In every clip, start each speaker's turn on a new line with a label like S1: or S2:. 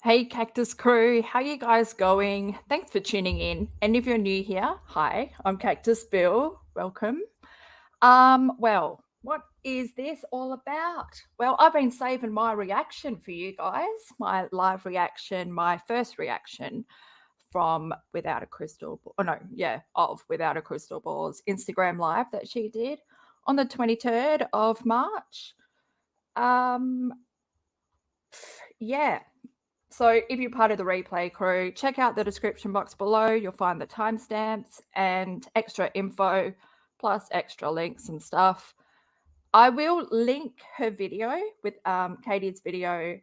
S1: Hey Cactus crew, how you guys going? Thanks for tuning in. And if you're new here, hi, I'm Cactus Bill. Welcome. Well, what is this all about? Well, I've been saving my reaction for you guys, my live reaction, my first reaction from Without a Crystal Ball. Oh no, yeah, of Without a Crystal Ball's Instagram live that she did on the 23rd of March. Yeah, so if you're part of the replay crew, check out the description box below. You'll find the timestamps and extra info, plus extra links and stuff. I will link her video with Katie's video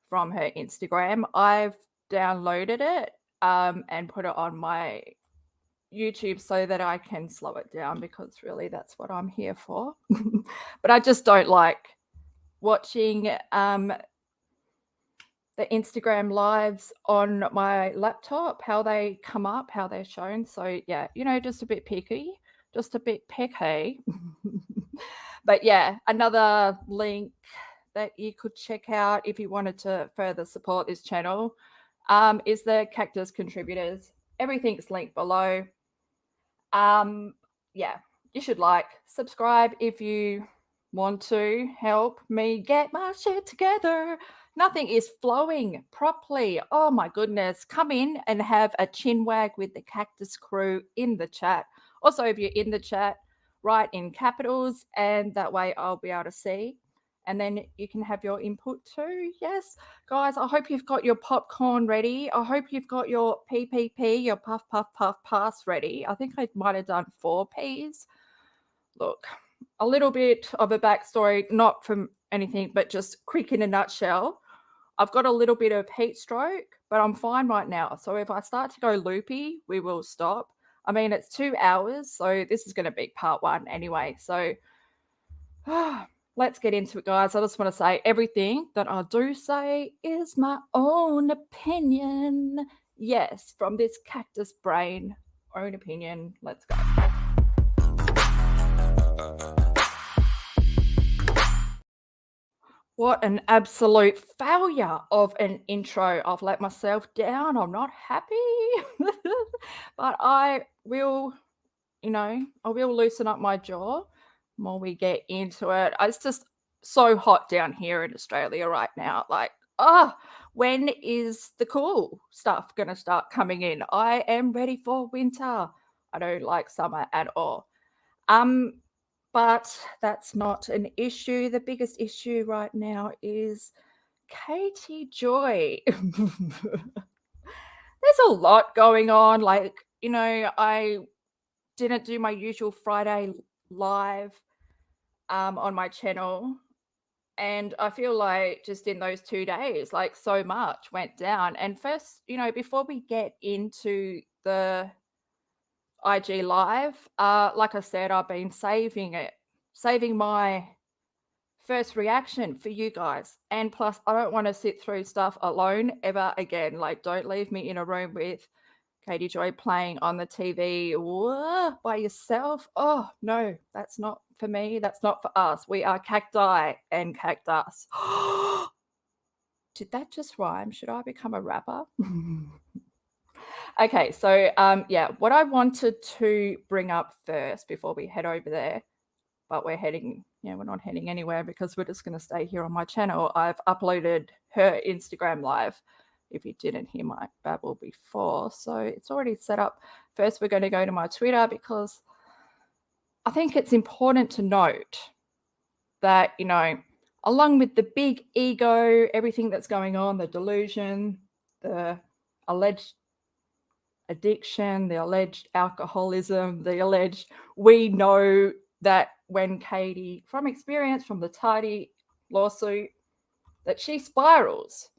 S1: from her Instagram. I've downloaded it and put it on my YouTube so that I can slow it down, because really that's what I'm here for. But I just don't like watching the Instagram lives on my laptop, how they come up, how they're shown. So yeah, just a bit picky, just a bit picky. But yeah, another link that you could check out if you wanted to further support this channel is the Cactus contributors. Everything's linked below. Yeah, you should subscribe if you want to help me get my shit together. Nothing is flowing properly. Oh my goodness. Come in and have a chin wag with the Cactus crew in the chat. Also, if you're in the chat, write in capitals, and that way I'll be able to see. And then you can have your input too. Yes, guys, I hope you've got your popcorn ready. I hope you've got your PPP, your puff, puff, puff, pass ready. I think I might have done 4 Ps. Look, a little bit of a backstory, not from anything, but just quick in a nutshell. I've got a little bit of heat stroke, but I'm fine right now. So if I start to go loopy, we will stop. I mean, it's 2 hours, so this is going to be part 1 anyway. So let's get into it, guys. I just want to say everything that I do say is my own opinion. Yes, from this cactus brain, own opinion. Let's go. What an absolute failure of an intro. I've let myself down. I'm not happy. But I will, I will loosen up my jaw more we get into it. It's just so hot down here in Australia right now. When is the cool stuff going to start coming in? I am ready for winter. I don't like summer at all. But that's not an issue. The biggest issue right now is Katie Joy. There's a lot going on. I didn't do my usual Friday live on my channel. And I feel like just in those 2 days, so much went down. And first, before we get into the IG live, like I said, I've been saving my first reaction for you guys. And plus, I don't want to sit through stuff alone ever again. Don't leave me in a room with Katie Joy playing on the TV by yourself. Oh, no, that's not for me. That's not for us. We are cacti and cactus. Did that just rhyme? Should I become a rapper? Okay, so yeah, what I wanted to bring up first before we head over there, but we're not heading anywhere because we're just going to stay here on my channel. I've uploaded her Instagram live, if you didn't hear my babble before. So it's already set up. First, we're going to go to my Twitter, because I think it's important to note that, along with the big ego, everything that's going on, the delusion, the alleged addiction, the alleged alcoholism, we know that when Katie, from experience from the Tidy lawsuit, that she spirals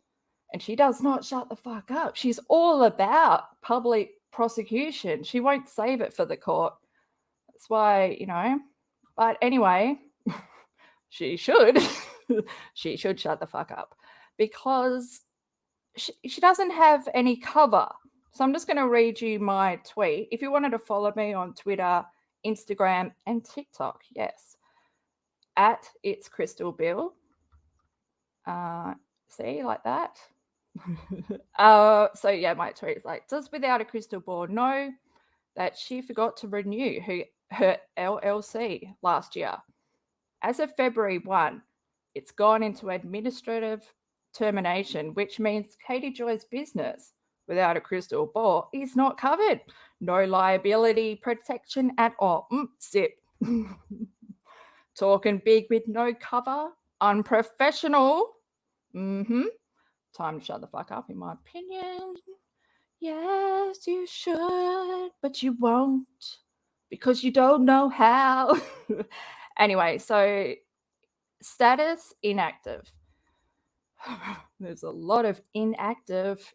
S1: and she does not shut the fuck up. She's all about public prosecution. She won't save it for the court. That's why, but anyway, she should. She should shut the fuck up, because she doesn't have any cover. So I'm just going to read you my tweet. If you wanted to follow me on Twitter, Instagram, and TikTok, yes, at It's Crystal Bill. See, like that. So yeah, my tweet is like, does Without a Crystal Ball know that she forgot to renew her LLC last year? As of February 1, it's gone into administrative termination, which means Katie Joy's business, Without a Crystal Ball, is not covered. No liability protection at all. Sip. Talking big with no cover. Unprofessional. Time to shut the fuck up, in my opinion. Yes, you should, but you won't because you don't know how. Anyway, so status inactive. There's a lot of inactive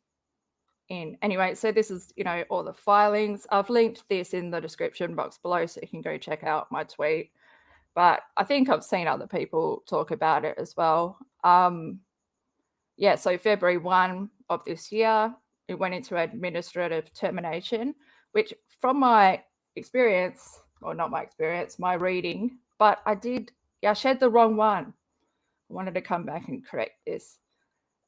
S1: in. Anyway, so this is, all the filings. I've linked this in the description box below so you can go check out my tweet. But I think I've seen other people talk about it as well. Yeah, so February 1 of this year, it went into administrative termination, which from my experience, or not my experience, my reading, but I shared the wrong one. I wanted to come back and correct this.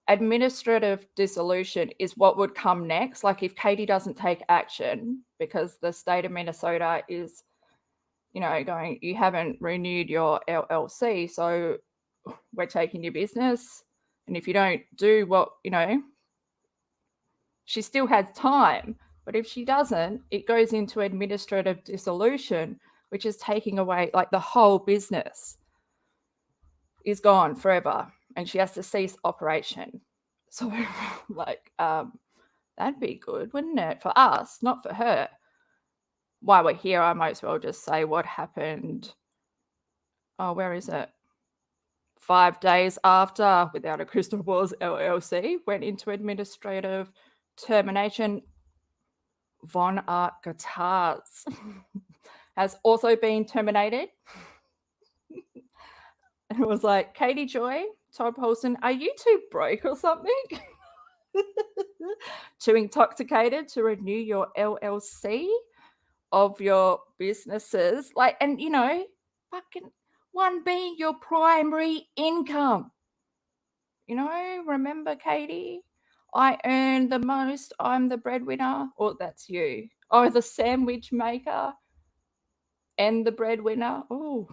S1: Administrative dissolution is what would come next. Like if Katie doesn't take action because the state of Minnesota is, going, you haven't renewed your LLC, so we're taking your business. And if you don't do what, she still has time. But if she doesn't, it goes into administrative dissolution, which is taking away, like the whole business is gone forever and she has to cease operation. So like, that'd be good, wouldn't it? For us, not for her. While we're here, I might as well just say what happened. Oh, where is it? 5 days after Without a Crystal Ball's LLC went into administrative termination, Von Art Guitars has also been terminated. And it was like, Katie Joy, Todd Paulson, are you too broke or something? Too intoxicated to renew your LLC of your businesses? Like, and fucking one being your primary income. Remember, Katie? I earn the most. I'm the breadwinner. Or that's you. Oh, the sandwich maker and the breadwinner. Oh,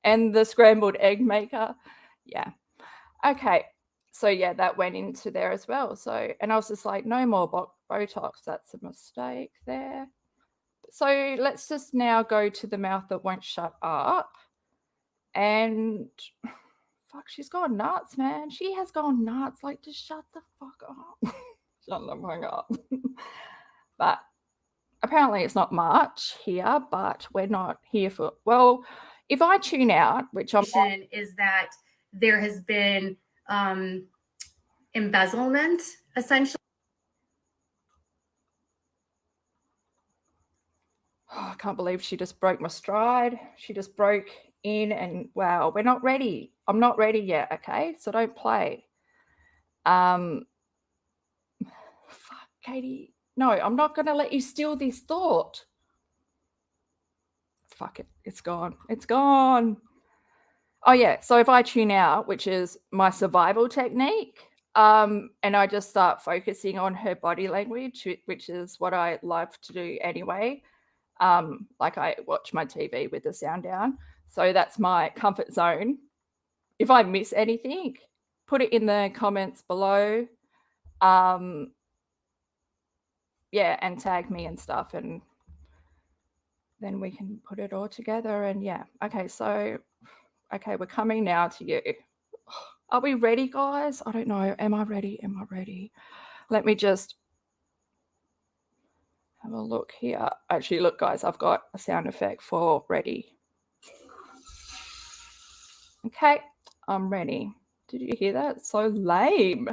S1: and the scrambled egg maker. Yeah. Okay. So yeah, that went into there as well. So, and I was just like, no more Botox. That's a mistake there. So let's just now go to the mouth that won't shut up. And fuck, she's gone nuts, man. She has gone nuts. Like, just shut the fuck up. Shut the fuck up. But apparently it's not much here, but we're not here for, well, if I tune out, which I'm
S2: is that there has been embezzlement, essentially.
S1: I can't believe she just broke my stride. She just broke in and wow, we're not ready. I'm not ready yet, okay? So don't play. Fuck, Katie. No, I'm not going to let you steal this thought. Fuck it. It's gone. It's gone. Oh, yeah. So if I tune out, which is my survival technique, and I just start focusing on her body language, which is what I love to do anyway. Like I watch my TV with the sound down. So that's my comfort zone. If I miss anything, put it in the comments below. Yeah, and tag me and stuff, and then we can put it all together. And yeah, okay, so, okay, we're coming now to you. Are we ready, guys? I don't know. Am I ready? Am I ready? Let me just have a look here. Actually, look, guys, I've got a sound effect for ready. Okay, I'm ready. Did you hear that? It's so lame.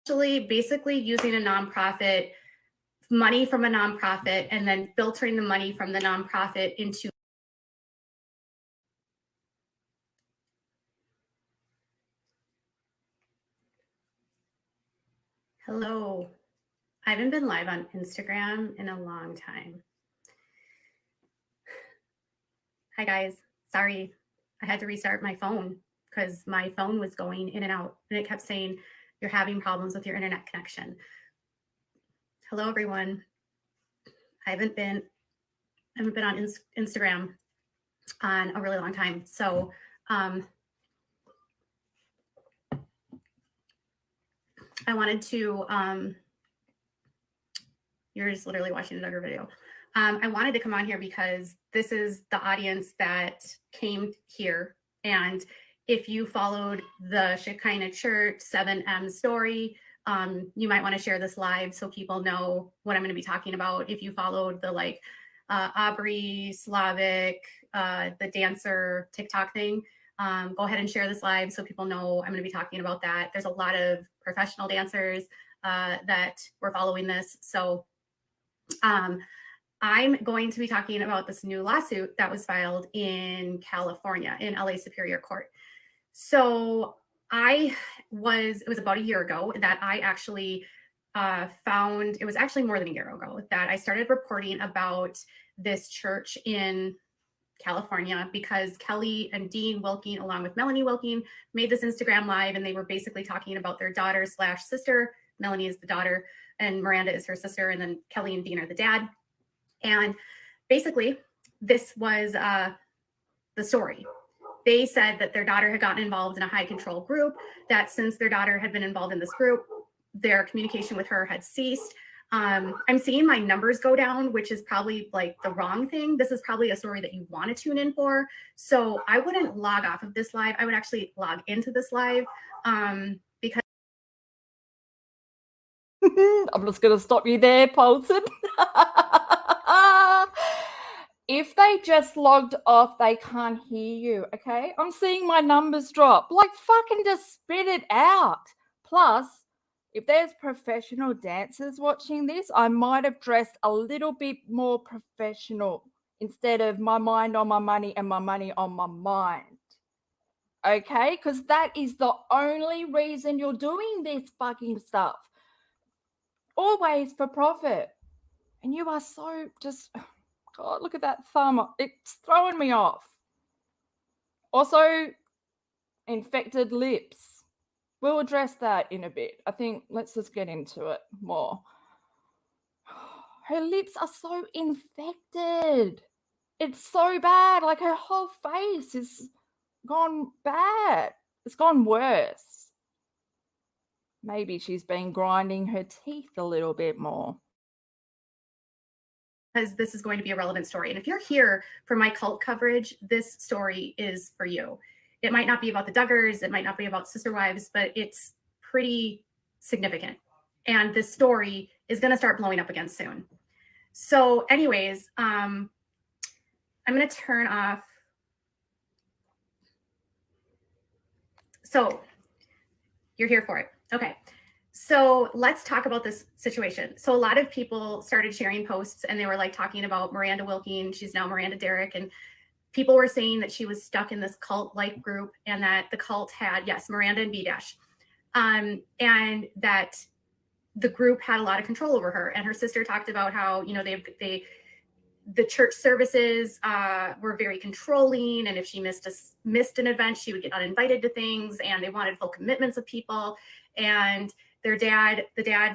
S2: Basically using a nonprofit, money from a nonprofit, and then filtering the money from the nonprofit into. Hello. I haven't been live on Instagram in a long time. Hi guys, sorry. I had to restart my phone. because my phone was going in and out, and it kept saying, "You're having problems with your internet connection." Hello, everyone. I haven't been on Instagram on a really long time. So I wanted to, you're just literally watching another video. I wanted to come on here because this is the audience that came here. And if you followed the Shekinah Church 7M story, you might want to share this live so people know what I'm going to be talking about. If you followed the like AUBREY, Slavic, the dancer TikTok thing, go ahead and share this live so people know I'm going to be talking about that. There's a lot of professional dancers that were following this. So I'm going to be talking about this new lawsuit that was filed in California in LA Superior Court. So it was about a year ago that I actually found, it was actually more than a year ago that I started reporting about this church in California because Kelly and Dean Wilking, along with Melanie Wilking, made this Instagram live, and they were basically talking about their daughter/sister. Melanie is the daughter and Miranda is her sister, and then Kelly and Dean are the dad. And basically this was the story. They said that their daughter had gotten involved in a high control group, that since their daughter had been involved in this group, their communication with her had ceased. I'm seeing my numbers go down, which is probably like the wrong thing. This is probably a story that you want to tune in for. So I wouldn't log off of this live. I would actually log into this live because
S1: I'm just going to stop you there, Paulson. If they just logged off, they can't hear you, okay? I'm seeing my numbers drop. Like, fucking just spit it out. Plus, if there's professional dancers watching this, I might have dressed a little bit more professional instead of my mind on my money and my money on my mind. Okay? Because that is the only reason you're doing this fucking stuff. Always for profit. And you are so just, God, look at that thumb. It's throwing me off. Also, infected lips. We'll address that in a bit. I think let's just get into it more. Her lips are so infected. It's so bad. Like her whole face is gone bad. It's gone worse. Maybe she's been grinding her teeth a little bit more.
S2: Because this is going to be a relevant story. And if you're here for my cult coverage, this story is for you. It might not be about the Duggars, it might not be about sister wives, but it's pretty significant. And this story is going to start blowing up again soon. So anyways, I'm going to turn off. So you're here for it. Okay. So let's talk about this situation. So a lot of people started sharing posts and they were like talking about Miranda Wilking. She's now Miranda Derrick. And people were saying that she was stuck in this cult-like group and that the cult had, yes, Miranda and B-Dash. And that the group had a lot of control over her. And her sister talked about how, you know, the church services were very controlling. And if she missed an event, she would get uninvited to things, and they wanted full commitments of people. And the dad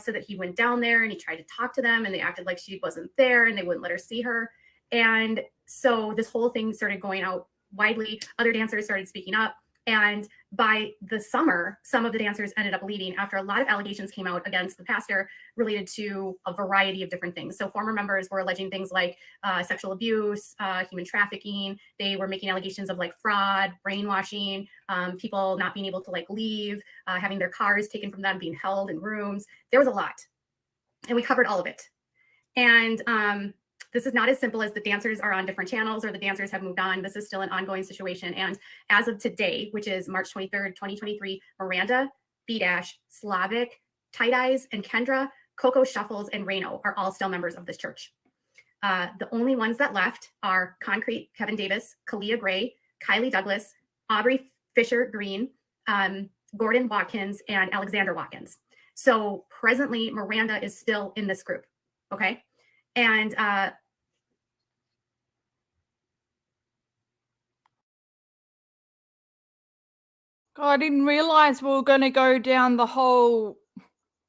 S2: said that he went down there and he tried to talk to them, and they acted like she wasn't there and they wouldn't let her see her. And so this whole thing started going out widely. Other dancers started speaking up. And by the summer, some of the dancers ended up leaving after a lot of allegations came out against the pastor related to a variety of different things. So former members were alleging things like sexual abuse, human trafficking. They were making allegations of like fraud, brainwashing, people not being able to like leave, having their cars taken from them, being held in rooms. There was a lot. And we covered all of it. And this is not as simple as the dancers are on different channels or the dancers have moved on. This is still an ongoing situation. And as of today, which is March 23rd, 2023, Miranda, B-Dash, Slavic, Tight Eyes, and Kendra, Coco Shuffles, and Reno are all still members of this church. The only ones that left are Concrete, Kevin Davis, Kalia Gray, Kylie Douglas, Aubrey Fisher Green, Gordon Watkins, and Alexander Watkins. So presently, Miranda is still in this group, okay? And
S1: Oh, I didn't realize we were going to go down the whole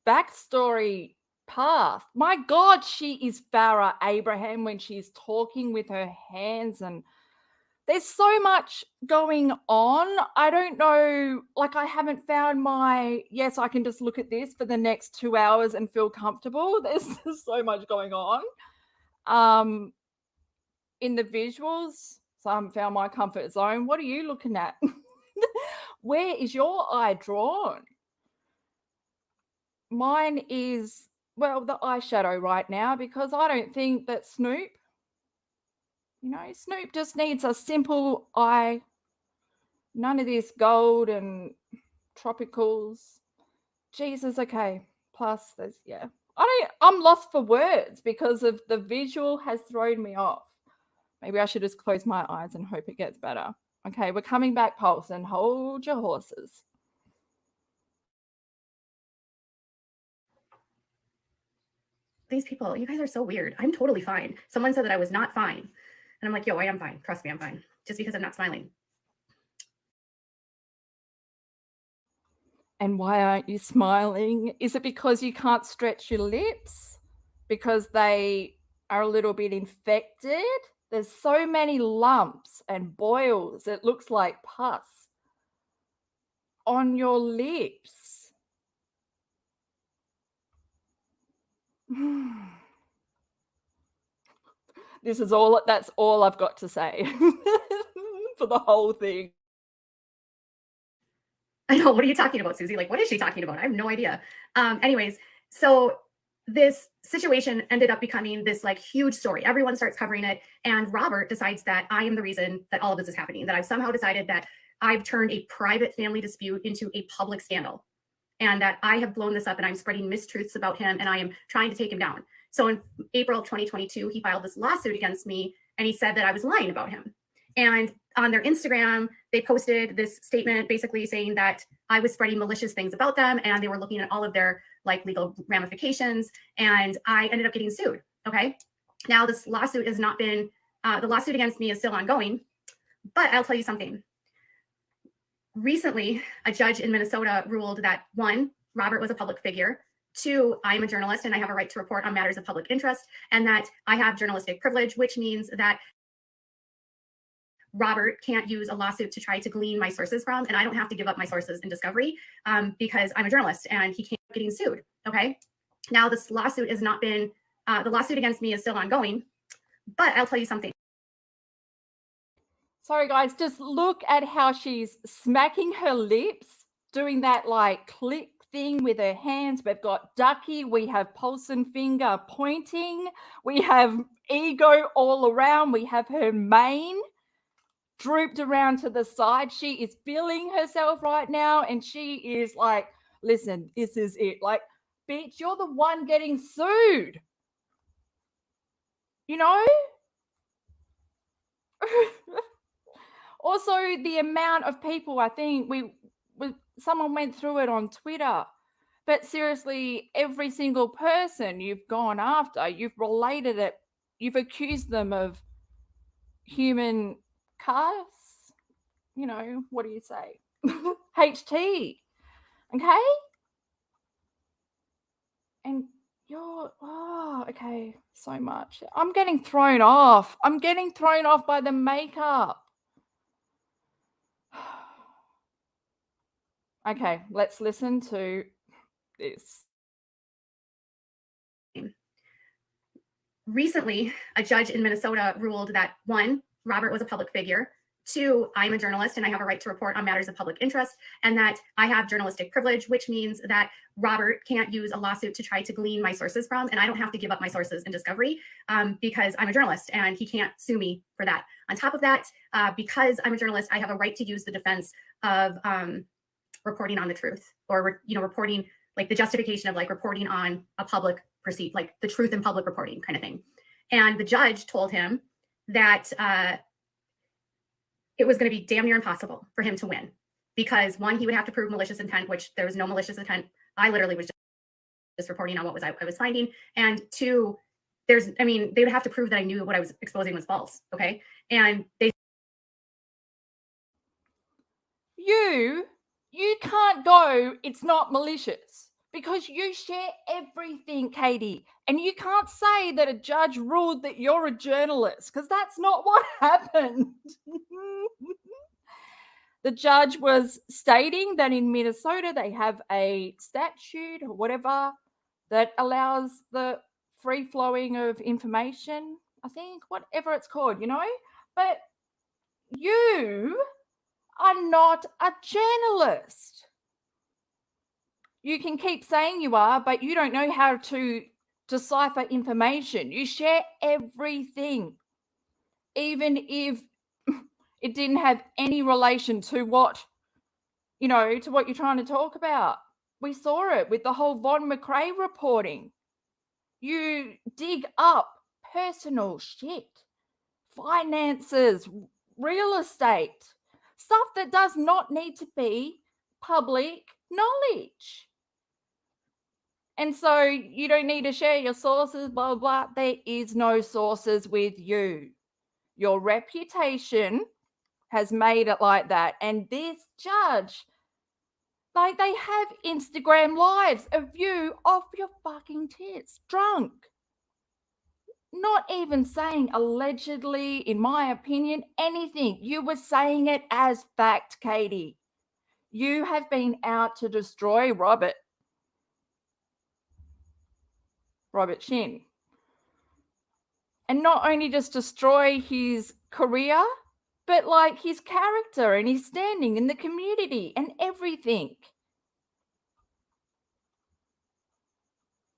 S1: backstory path. My God, she is Farah Abraham when she's talking with her hands, and there's so much going on. I don't know, like I haven't found yes, I can just look at this for the next 2 hours and feel comfortable. There's so much going on. In the visuals, so I haven't found my comfort zone. What are you looking at? Where is your eye drawn? Mine is, well, the eyeshadow right now, because I don't think that Snoop just needs a simple eye. None of this gold and tropicals. Jesus, okay. Plus, I'm lost for words because of the visual has thrown me off. Maybe I should just close my eyes and hope it gets better. Okay, we're coming back, Paulson. Hold your horses.
S2: These people, you guys are so weird. I'm totally fine. Someone said that I was not fine. And I'm like, yo, I am fine. Trust me, I'm fine. Just because I'm not smiling.
S1: And why aren't you smiling? Is it because you can't stretch your lips? Because they are a little bit infected? There's so many lumps and boils. It looks like pus on your lips. That's all I've got to say for the whole thing.
S2: I know, what are you talking about, Susie? Like, what is she talking about? I have no idea. Anyways, so this situation ended up becoming this like huge story. Everyone starts covering it. And Robert decides that I am the reason that all of this is happening, that I've somehow decided that I've turned a private family dispute into a public scandal, and that I have blown this up and I'm spreading mistruths about him and I am trying to take him down. So in April of 2022, he filed this lawsuit against me and he said that I was lying about him. And on their Instagram, they posted this statement basically saying that I was spreading malicious things about them and they were looking at all of their like legal ramifications, and I ended up getting sued. Okay. Now this lawsuit has not been, the lawsuit against me is still ongoing, but I'll tell you something. Recently, a judge in Minnesota ruled that 1, Robert was a public figure, 2, I am a journalist and I have a right to report on matters of public interest, and that I have journalistic privilege, which means that Robert can't use a lawsuit to try to glean my sources from, and I don't have to give up my sources in discovery because I'm a journalist, and he can't getting sued. Okay. Now this lawsuit has not been, the lawsuit against me is still ongoing, but I'll tell you something.
S1: Sorry, guys, just look at how she's smacking her lips, doing that like click thing with her hands. We've got Ducky, we have Paulson finger pointing, we have ego all around, we have her mane drooped around to the side. She is feeling herself right now, and she is like, listen, this is it. Like, bitch, you're the one getting sued. You know? Also, the amount of people, I think someone went through it on Twitter, but seriously, every single person you've gone after, you've related it, you've accused them of human cars, what do you say? HT, okay? And okay, so much. I'm getting thrown off. I'm getting thrown off by the makeup. Okay, let's listen to this.
S2: Recently, a judge in Minnesota ruled that 1, Robert was a public figure, 2, I'm a journalist and I have a right to report on matters of public interest, and that I have journalistic privilege, which means that Robert can't use a lawsuit to try to glean my sources from, and I don't have to give up my sources in discovery because I'm a journalist and he can't sue me for that. On top of that, because I'm a journalist, I have a right to use the defense of reporting on the truth, or reporting, like the justification of like reporting on a public proceed, like the truth in public reporting kind of thing. And the judge told him that it was going to be damn near impossible for him to win because 1, he would have to prove malicious intent, which there was no malicious intent. I literally was just reporting on what I was finding. And 2, they would have to prove that I knew what I was exposing was false. Okay. And
S1: you can't go, it's not malicious, because you share everything, Katie. And you can't say that a judge ruled that you're a journalist, because that's not what happened. The judge was stating that in Minnesota they have a statute or whatever that allows the free flowing of information, I think, whatever it's called, you know? But you are not a journalist. You can keep saying you are, but you don't know how to decipher information. You share everything, even if it didn't have any relation to what, you know, to what you're trying to talk about. We saw it with the whole Von McRae reporting. You dig up personal shit, finances, real estate, stuff that does not need to be public knowledge. And so you don't need to share your sources, blah, blah, blah. There is no sources with you. Your reputation has made it like that. And this judge, like, they have Instagram lives of you off your fucking tits, drunk. Not even saying allegedly, in my opinion, anything. You were saying it as fact, Katie. You have been out to destroy Robert Shinn. And not only just destroy his career, but like his character and his standing in the community and everything.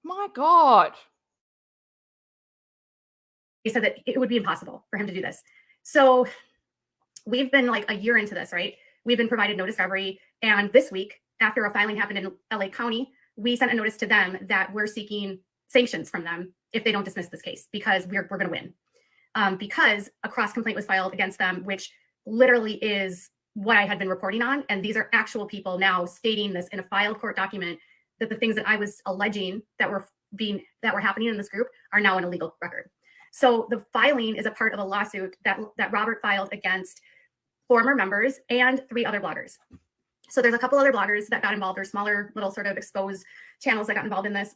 S1: My God.
S2: He said that it would be impossible for him to do this. So we've been like a year into this, right? We've been provided no discovery. And this week, after a filing happened in LA County, we sent a notice to them that we're seeking sanctions from them if they don't dismiss this case, because we're going to win. Because a cross complaint was filed against them, which literally is what I had been reporting on. And these are actual people now stating this in a filed court document, that the things that I was alleging that were happening in this group are now in a legal record. So the filing is a part of a lawsuit that Robert filed against former members and 3 other bloggers. So there's a couple other bloggers that got involved, or smaller little sort of exposed channels that got involved in this.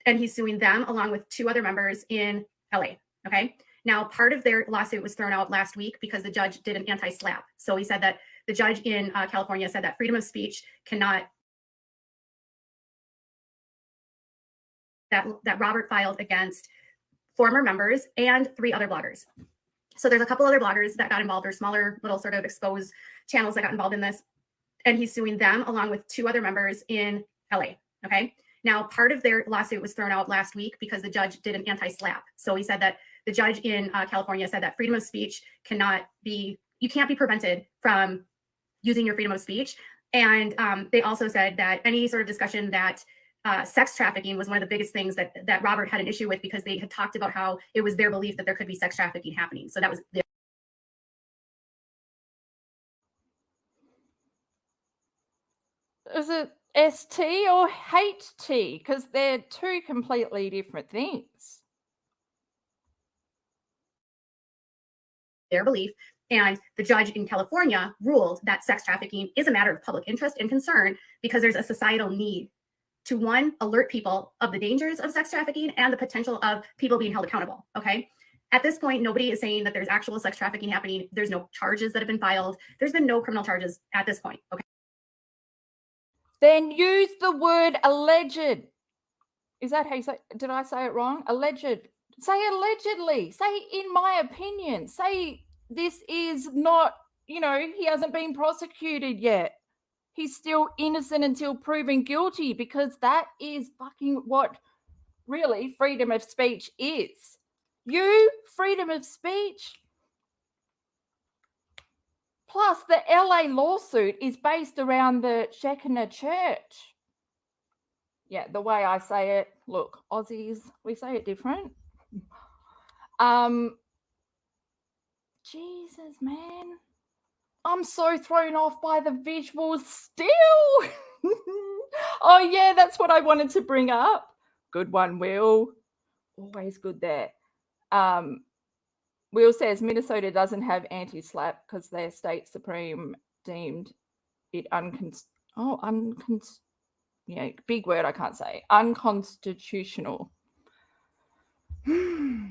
S2: And he's suing them along with 2 other members in LA. Okay. Now, part of their lawsuit was thrown out last week because the judge did an anti-SLAPP. So he said that the judge in California said that freedom of speech cannot, that Robert filed against former members and 3 other bloggers. So there's a couple other bloggers that got involved, or smaller little sort of exposed channels that got involved in this. And he's suing them along with 2 other members in LA. Okay. Now, part of their lawsuit was thrown out last week because the judge did an anti-SLAPP. So he said that the judge in California said that freedom of speech cannot be, you can't be prevented from using your freedom of speech. And they also said that any sort of discussion that sex trafficking was one of the biggest things that Robert had an issue with, because they had talked about how it was their belief that there could be sex trafficking happening. So that was their.
S1: Is it ST or HT? Because they're 2 completely different things.
S2: Their belief. And the judge in California ruled that sex trafficking is a matter of public interest and concern, because there's a societal need to, 1, alert people of the dangers of sex trafficking and the potential of people being held accountable. Okay. At this point, nobody is saying that there's actual sex trafficking happening. There's no charges that have been filed. There's been no criminal charges at this point. Okay.
S1: Then use the word alleged. Is that how you say? Did I say it wrong? Alleged. Say allegedly. Say in my opinion. Say this is not, you know, he hasn't been prosecuted yet. He's still innocent until proven guilty, because that is fucking what really freedom of speech is. You, freedom of speech. Plus, the LA lawsuit is based around the Shekinah church. Yeah, the way I say it, look, Aussies, we say it different. Jesus, man. I'm so thrown off by the visuals still. Oh, yeah, that's what I wanted to bring up. Good one, Will. Always good there. Will says Minnesota doesn't have anti-SLAPP because their state supreme deemed it Oh, yeah, big word I can't say. Unconstitutional. Yeah,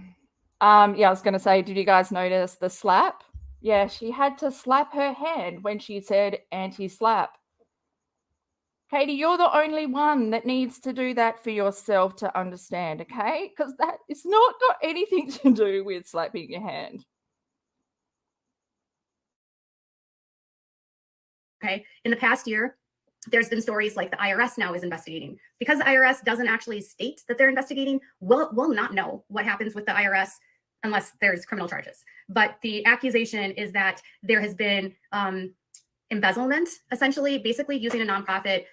S1: I was going to say, did you guys notice the slap? Yeah, she had to slap her hand when she said anti-slap. Katie, you're the only one that needs to do that for yourself to understand, okay? Because that it's not got anything to do with slapping your hand.
S2: Okay, in the past year, there's been stories like the IRS now is investigating. Because the IRS doesn't actually state that they're investigating, we'll not know what happens with the IRS unless there's criminal charges. But the accusation is that there has been embezzlement, essentially, basically using a nonprofit,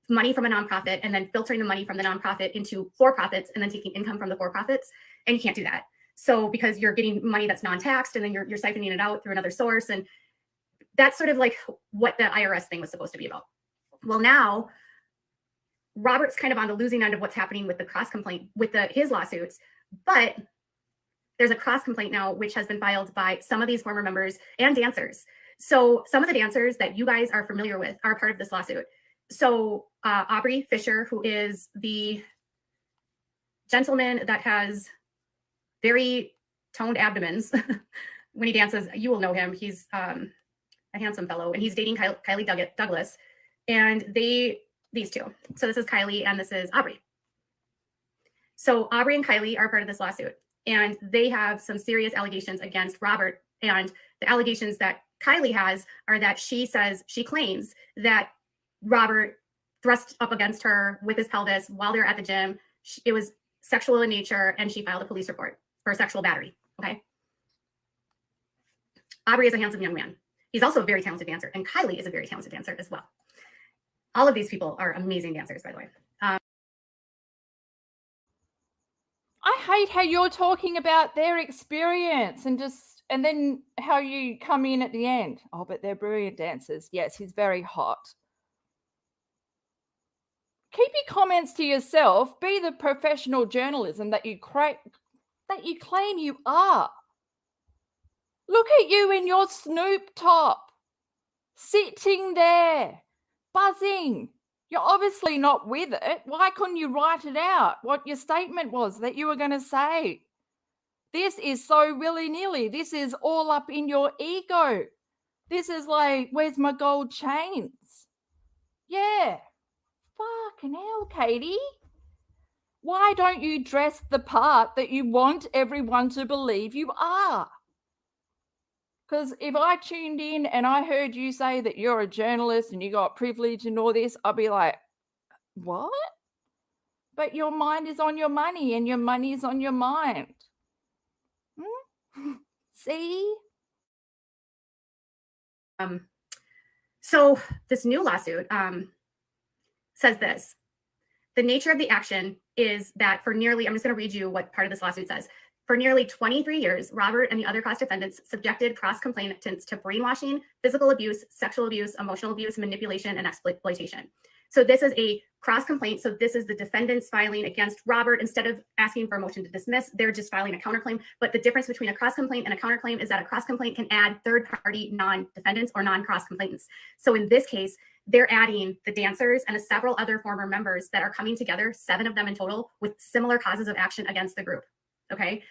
S2: money from a nonprofit, and then filtering the money from the nonprofit into for-profits and then taking income from the for-profits. And you can't do that. So because you're getting money that's non-taxed and then you're siphoning it out through another source. And that's sort of like what the IRS thing was supposed to be about. Well, now Robert's kind of on the losing end of what's happening with the cross complaint with his lawsuits, but there's a cross complaint now, which has been filed by some of these former members and dancers. So some of the dancers that you guys are familiar with are part of this lawsuit. So Aubrey Fisher, who is the gentleman that has very toned abdomens when he dances, you will know him. He's a handsome fellow, and he's dating Kylie Douglas. And these two. So this is Kylie and this is Aubrey. So Aubrey and Kylie are part of this lawsuit, and they have some serious allegations against Robert. And the allegations that Kylie has are that she claims that Robert thrust up against her with his pelvis while they're at the gym. It was sexual in nature, and she filed a police report for sexual battery. Okay. Aubrey is a handsome young man. He's also a very talented dancer, and Kylie is a very talented dancer as well. All of these people are amazing dancers, by the way.
S1: I hate how you're talking about their experience and then how you come in at the end. Oh, but they're brilliant dancers. Yes, he's very hot. Keep your comments to yourself. Be the professional journalism that you claim you are. Look at you in your Snoop top, sitting there, buzzing. You're obviously not with it. Why couldn't you write it out, what your statement was that you were going to say? This is so willy-nilly. This is all up in your ego. This is like, where's my gold chains? Yeah. Fucking hell, Katie. Why don't you dress the part that you want everyone to believe you are? Because if I tuned in and I heard you say that you're a journalist and you got privilege and all this, I'd be like, what? But your mind is on your money and your money is on your mind. See?
S2: So this new lawsuit says this. The nature of the action is that for nearly, I'm just going to read you what part of this lawsuit says. For nearly 23 years, Robert and the other cross defendants subjected cross complainants to brainwashing, physical abuse, sexual abuse, emotional abuse, manipulation, and exploitation. So this is a cross complaint. So this is the defendants filing against Robert. Instead of asking for a motion to dismiss, they're just filing a counterclaim. But the difference between a cross complaint and a counterclaim is that a cross complaint can add third-party non-defendants or non-cross complainants. So in this case, they're adding the dancers and several other former members that are coming together, 7 of them in total, with similar causes of action against the group. Okay.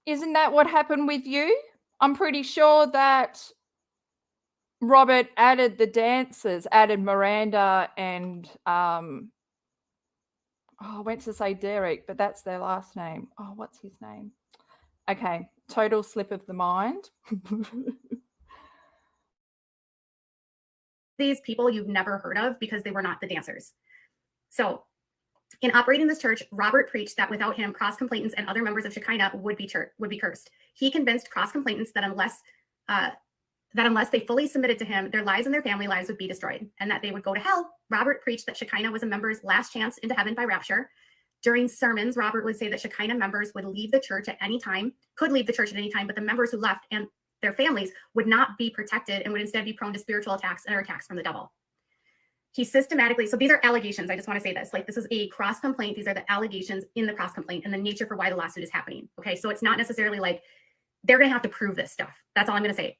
S1: Isn't that what happened with you? I'm pretty sure that Robert added the dancers, added Miranda and I went to say Derek, but that's their last name. Oh, what's his name? Okay, total slip of the mind.
S2: These people you've never heard of because they were not the dancers. So in operating this church, Robert preached that without him, cross complainants and other members of Shekinah would be cursed. He convinced cross complainants that unless they fully submitted to him, their lives and their family lives would be destroyed and that they would go to hell. Robert preached that Shekinah was a member's last chance into heaven by rapture. During sermons, Robert would say that Shekinah members would leave the church at any time, could leave the church at any time, but the members who left and their families would not be protected and would instead be prone to spiritual attacks and attacks from the devil. He systematically, so these are allegations. I just want to say this, like this is a cross complaint. These are the allegations in the cross complaint and the nature for why the lawsuit is happening. Okay. So it's not necessarily like they're going to have to prove this stuff. That's all I'm going to say.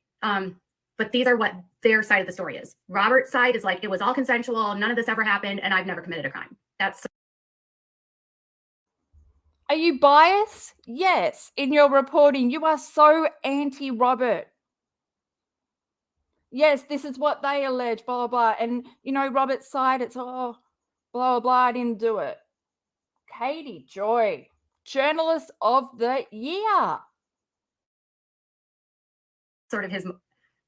S2: But these are what their side of the story is. Robert's side is like, it was all consensual, none of this ever happened, and I've never committed a crime. That's.
S1: Are you biased? Yes. In your reporting, you are so anti-Robert. Yes, this is what they allege, blah, blah, blah. And, you know, Robert's side, it's, oh, blah, blah, blah, I didn't do it. Katie Joy, Journalist of the Year.
S2: Sort of his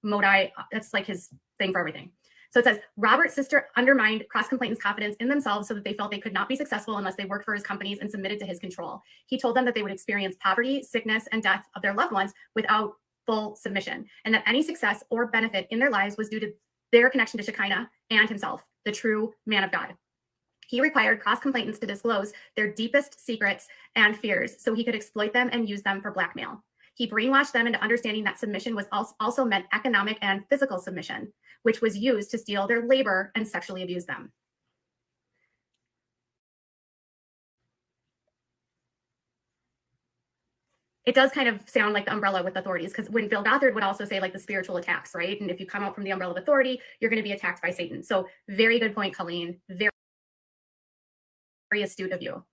S2: modi, that's like his thing for everything. So it says, Robert's sister undermined cross-complainant's confidence in themselves so that they felt they could not be successful unless they worked for his companies and submitted to his control. He told them that they would experience poverty, sickness, and death of their loved ones without full submission, and that any success or benefit in their lives was due to their connection to Shekinah and himself, the true man of God. He required cross-complainants to disclose their deepest secrets and fears so he could exploit them and use them for blackmail. He brainwashed them into understanding that submission was also meant economic and physical submission, which was used to steal their labor and sexually abuse them. It does kind of sound like the umbrella with authorities, because when Bill Gothard would also say like the spiritual attacks, right? And if you come out from the umbrella of authority, you're going to be attacked by Satan. So very good point, Colleen. Very, very astute of you.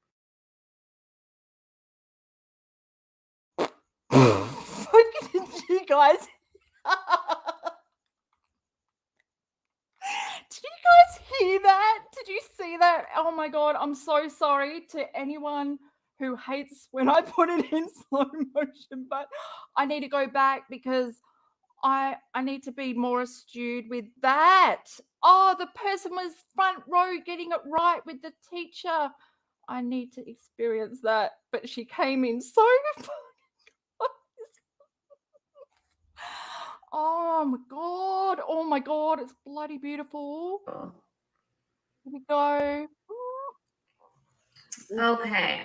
S1: You guys. Did you guys hear that? Did you see that? Oh my God, I'm so sorry to anyone who hates when I put it in slow motion, but I need to go back because I need to be more astute with that. Oh, the person was front row getting it right with the teacher. I need to experience that, but she came in so oh my God, it's bloody beautiful. Here we go.
S2: Okay.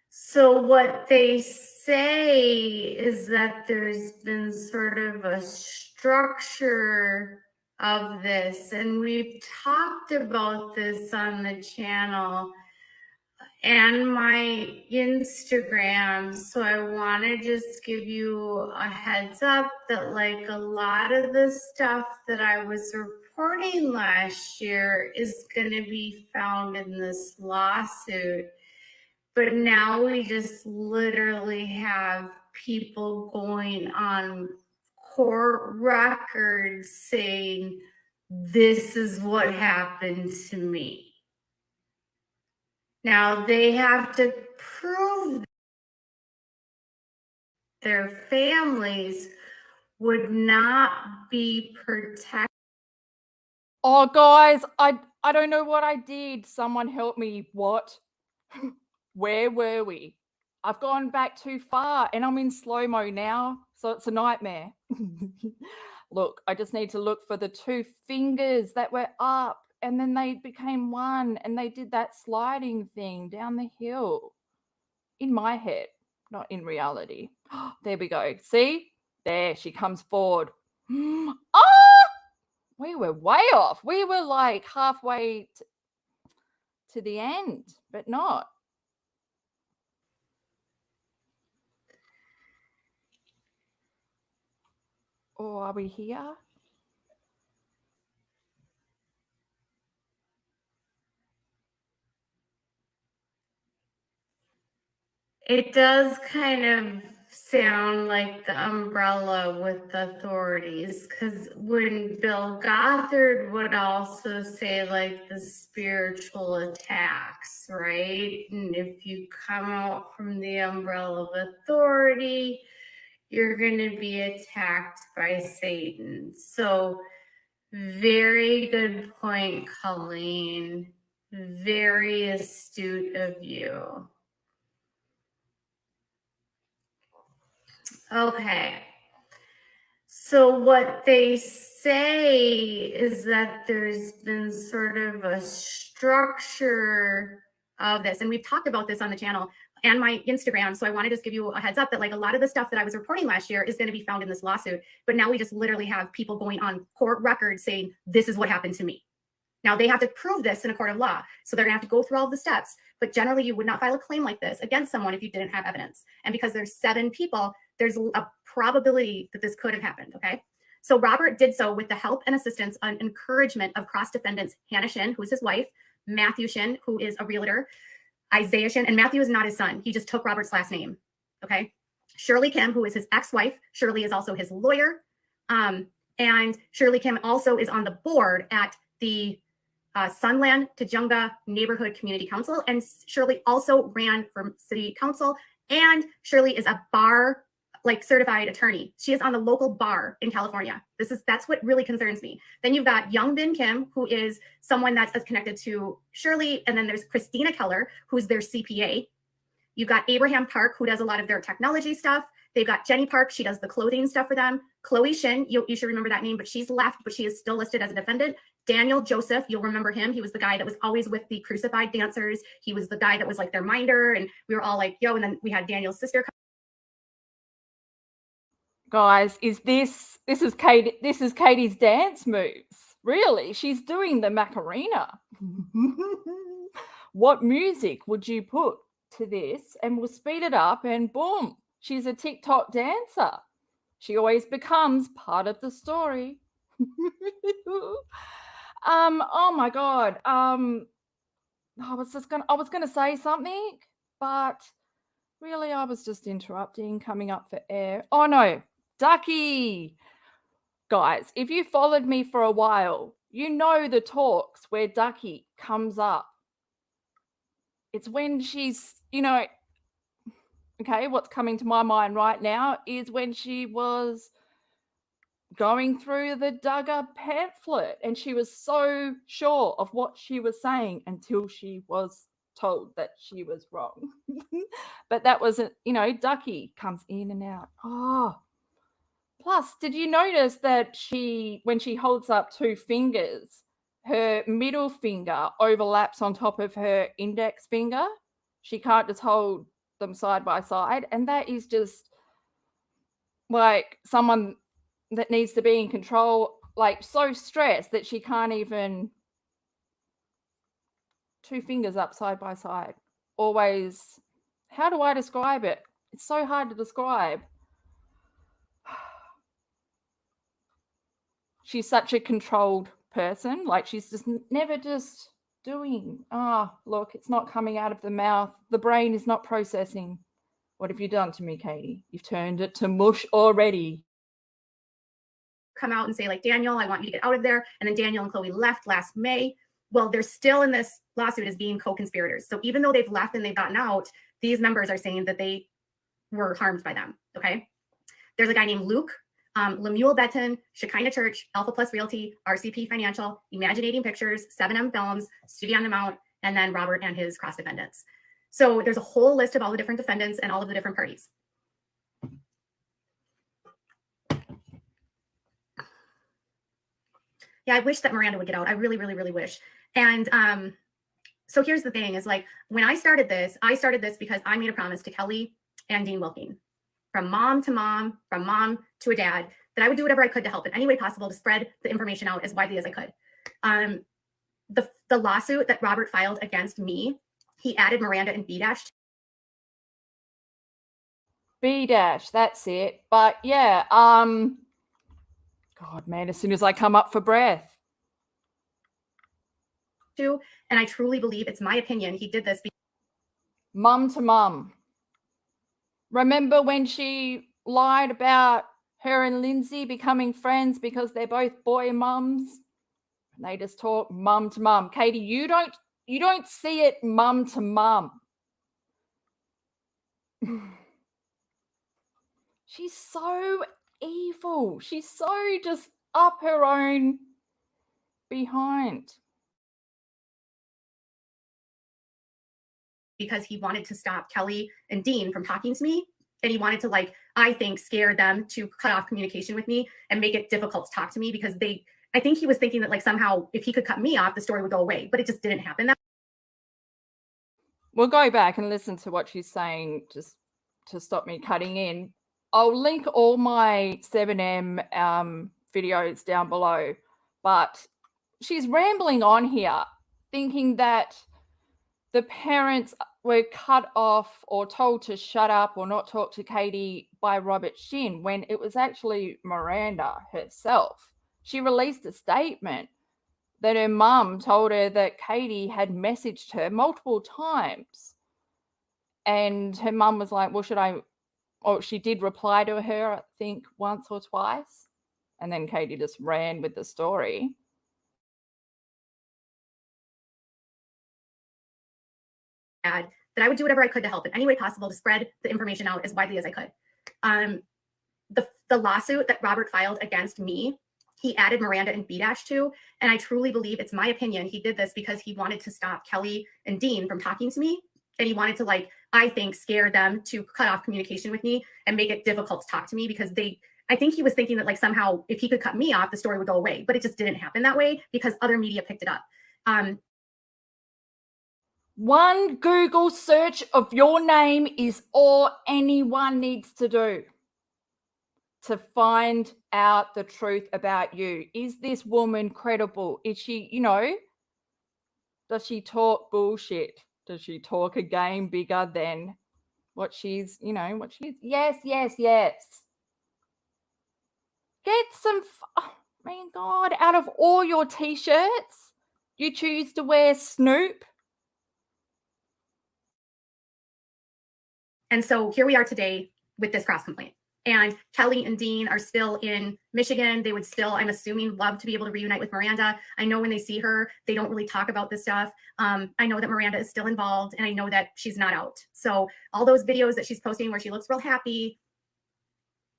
S2: So what they say is that there's been sort of a structure of this, and we've talked about this on the channel and my Instagram. So I want to just give you a heads up that like a lot of the stuff that I was reporting last year is going to be found in this lawsuit. But now we just literally have people going on court records saying, this is what happened to me. Now they have to prove their families would not be protected.
S1: Oh, guys, I don't know what I did. Someone help me. What? Where were we? I've gone back too far and I'm in slow-mo now, so it's a nightmare. Look, I just need to look for the two fingers that were up and then they became one and they did that sliding thing down the hill. In my head, not in reality. There we go. See? There, she comes forward. Ah! We were way off. We were like halfway to the end, but not. Or are we here?
S2: It does kind of sound like the umbrella with authorities, because when Bill Gothard would also say like the spiritual attacks, right? And if you come out from the umbrella of authority, you're going to be attacked by Satan. So very good point, Colleen. Very astute of you. Okay. So what they say is that there's been sort of a structure of this, and we've talked about this on the channel and my Instagram. So I want to just give you a heads up that like a lot of the stuff that I was reporting last year is going to be found in this lawsuit. But now we just literally have people going on court records saying, this is what happened to me. Now they have to prove this in a court of law. So they're gonna have to go through all the steps, but generally you would not file a claim like this against someone if you didn't have evidence. And because there's 7 people, there's a probability that this could have happened, okay? So Robert did so with the help and assistance and encouragement of cross defendants Hannah Shin, who is his wife, Matthew Shin, who is a realtor, Isaiah Shin, and Matthew is not his son. He just took Robert's last name. Okay. Shirley Kim, who is his ex-wife. Shirley is also his lawyer. And Shirley Kim also is on the board at the Sunland Tujunga Neighborhood Community Council. And Shirley also ran for city council. And Shirley is a bar certified attorney. She is on the local bar in California. That's what really concerns me. Then you've got Young Bin Kim, who is someone that's connected to Shirley. And then there's Christina Keller, who's their CPA. You've got Abraham Park, who does a lot of their technology stuff. They've got Jenny Park. She does the clothing stuff for them. Chloe Shin, you should remember that name, but she's left, but she is still listed as a defendant. Daniel Joseph, you'll remember him. He was the guy that was always with the crucified dancers. He was the guy that was like their minder. And we were all like, yo, and then we had Daniel's sister.
S1: Guys, this is Katie's dance moves. Really? She's doing the Macarena. What music would you put to this? And we'll speed it up and boom, she's a TikTok dancer. She always becomes part of the story. Oh my God. I was gonna say something, but really I was just interrupting, coming up for air. Oh no, Ducky. Guys, if you followed me for a while, you know the talks where Ducky comes up. It's when she's, okay, what's coming to my mind right now is when she was going through the Duggar pamphlet and she was so sure of what she was saying until she was told that she was wrong. But that wasn't, Ducky comes in and out. Oh, plus, did you notice that when she holds up two fingers, her middle finger overlaps on top of her index finger? She can't just hold them side by side. And that is just like someone that needs to be in control, like so stressed that she can't even two fingers up side by side. Always, how do I describe it? It's so hard to describe. She's such a controlled person. Like she's just never just doing, look, it's not coming out of the mouth. The brain is not processing. What have you done to me, Katie? You've turned it to mush already.
S2: Come out and say like, Daniel, I want you to get out of there. And then Daniel and Chloe left last May. Well, they're still in this lawsuit as being co-conspirators. So even though they've left and they've gotten out, these members are saying that they were harmed by them. Okay. There's a guy named Luke, Lemuel Benton, Shekinah Church, Alpha Plus Realty, RCP Financial, Imaginating Pictures, 7M Films, Studio on the Mount, and then Robert and his cross defendants. So there's a whole list of all the different defendants and all of the different parties. Yeah, I wish that Miranda would get out. I really, really, really wish. And so here's the thing is like, when I started this because I made a promise to Kelly and Dean Wilking, from mom to mom, from mom to a dad, that I would do whatever I could to help in any way possible to spread the information out as widely as I could. The lawsuit that Robert filed against me, he added Miranda and B dash.
S1: B dash, that's it. But yeah, God, man, as soon as I come up for breath.
S2: And I truly believe, it's my opinion, he did this.
S1: Mum to mum. Remember when she lied about her and Lindsay becoming friends because they're both boy mums? They just talk mum to mum. Katie, you don't see it mum to mum. She's so evil. She's so just up her own behind.
S2: Because he wanted to stop Kelly and Dean from talking to me. And he wanted to, like, I think, scare them to cut off communication with me and make it difficult to talk to me because I think he was thinking that like somehow if he could cut me off, the story would go away, but it just didn't happen.
S1: We'll go back and listen to what she's saying just to stop me cutting in. I'll link all my 7M videos down below, but she's rambling on here thinking that the parents were cut off or told to shut up or not talk to Katie by Robert Shinn when it was actually Miranda herself. She released a statement that her mum told her that Katie had messaged her multiple times. And her mum was like, well, she did reply to her, I think, once or twice. And then Katie just ran with the story.
S2: That I would do whatever I could to help in any way possible to spread the information out as widely as I could. The lawsuit that Robert filed against me, he added Miranda and B- to, and I truly believe, it's my opinion, he did this because he wanted to stop Kelly and Dean from talking to me. And he wanted to, like, I think, scare them to cut off communication with me and make it difficult to talk to me, because I think he was thinking that, like, somehow if he could cut me off, the story would go away. But it just didn't happen that way because other media picked it up.
S1: One Google search of your name is all anyone needs to do to find out the truth about you. Is this woman credible? Is she, does she talk bullshit? Does she talk a game bigger than what she's, Yes. Get some, God, out of all your t-shirts, you choose to wear Snoop.
S2: And so here we are today with this cross complaint. And Kelly and Dean are still in Michigan. They would still, I'm assuming, love to be able to reunite with Miranda. I know when they see her, they don't really talk about this stuff. I know that Miranda is still involved, and I know that she's not out. So all those videos that she's posting where she looks real happy,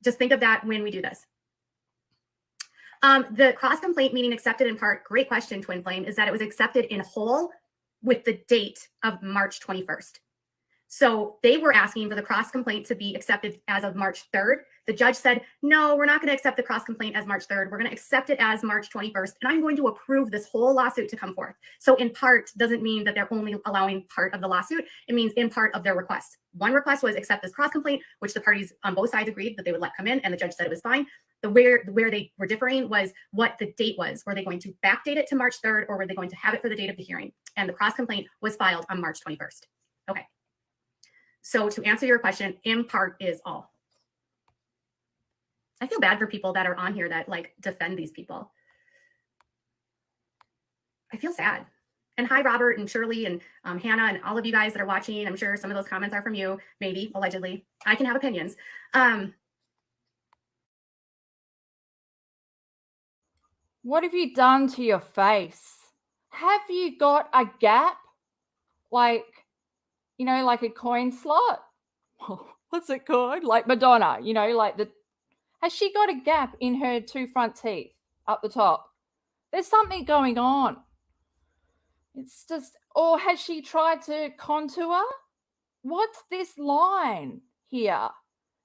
S2: just think of that when we do this. The cross complaint meaning accepted in part, great question, Twin Flame, is that it was accepted in whole with the date of March 21st. So they were asking for the cross complaint to be accepted as of March 3rd. The judge said, no, we're not going to accept the cross complaint as March 3rd. We're going to accept it as March 21st. And I'm going to approve this whole lawsuit to come forth. So in part doesn't mean that they're only allowing part of the lawsuit. It means in part of their request. One request was accept this cross complaint, which the parties on both sides agreed that they would let come in, and the judge said it was fine. Where they were differing was what the date was. Were they going to backdate it to March 3rd, or were they going to have it for the date of the hearing? And the cross complaint was filed on March 21st. Okay. So to answer your question, in part is all. I feel bad for people that are on here that, like, defend these people. I feel sad. And hi, Robert and Shirley and Hannah and all of you guys that are watching. I'm sure some of those comments are from you, maybe, allegedly. I can have opinions.
S1: What have you done to your face? Have you got a gap? Like, like a coin slot? What's it called? Like Madonna, has she got a gap in her two front teeth up the top? There's something going on. It's just, or has she tried to contour? What's this line here?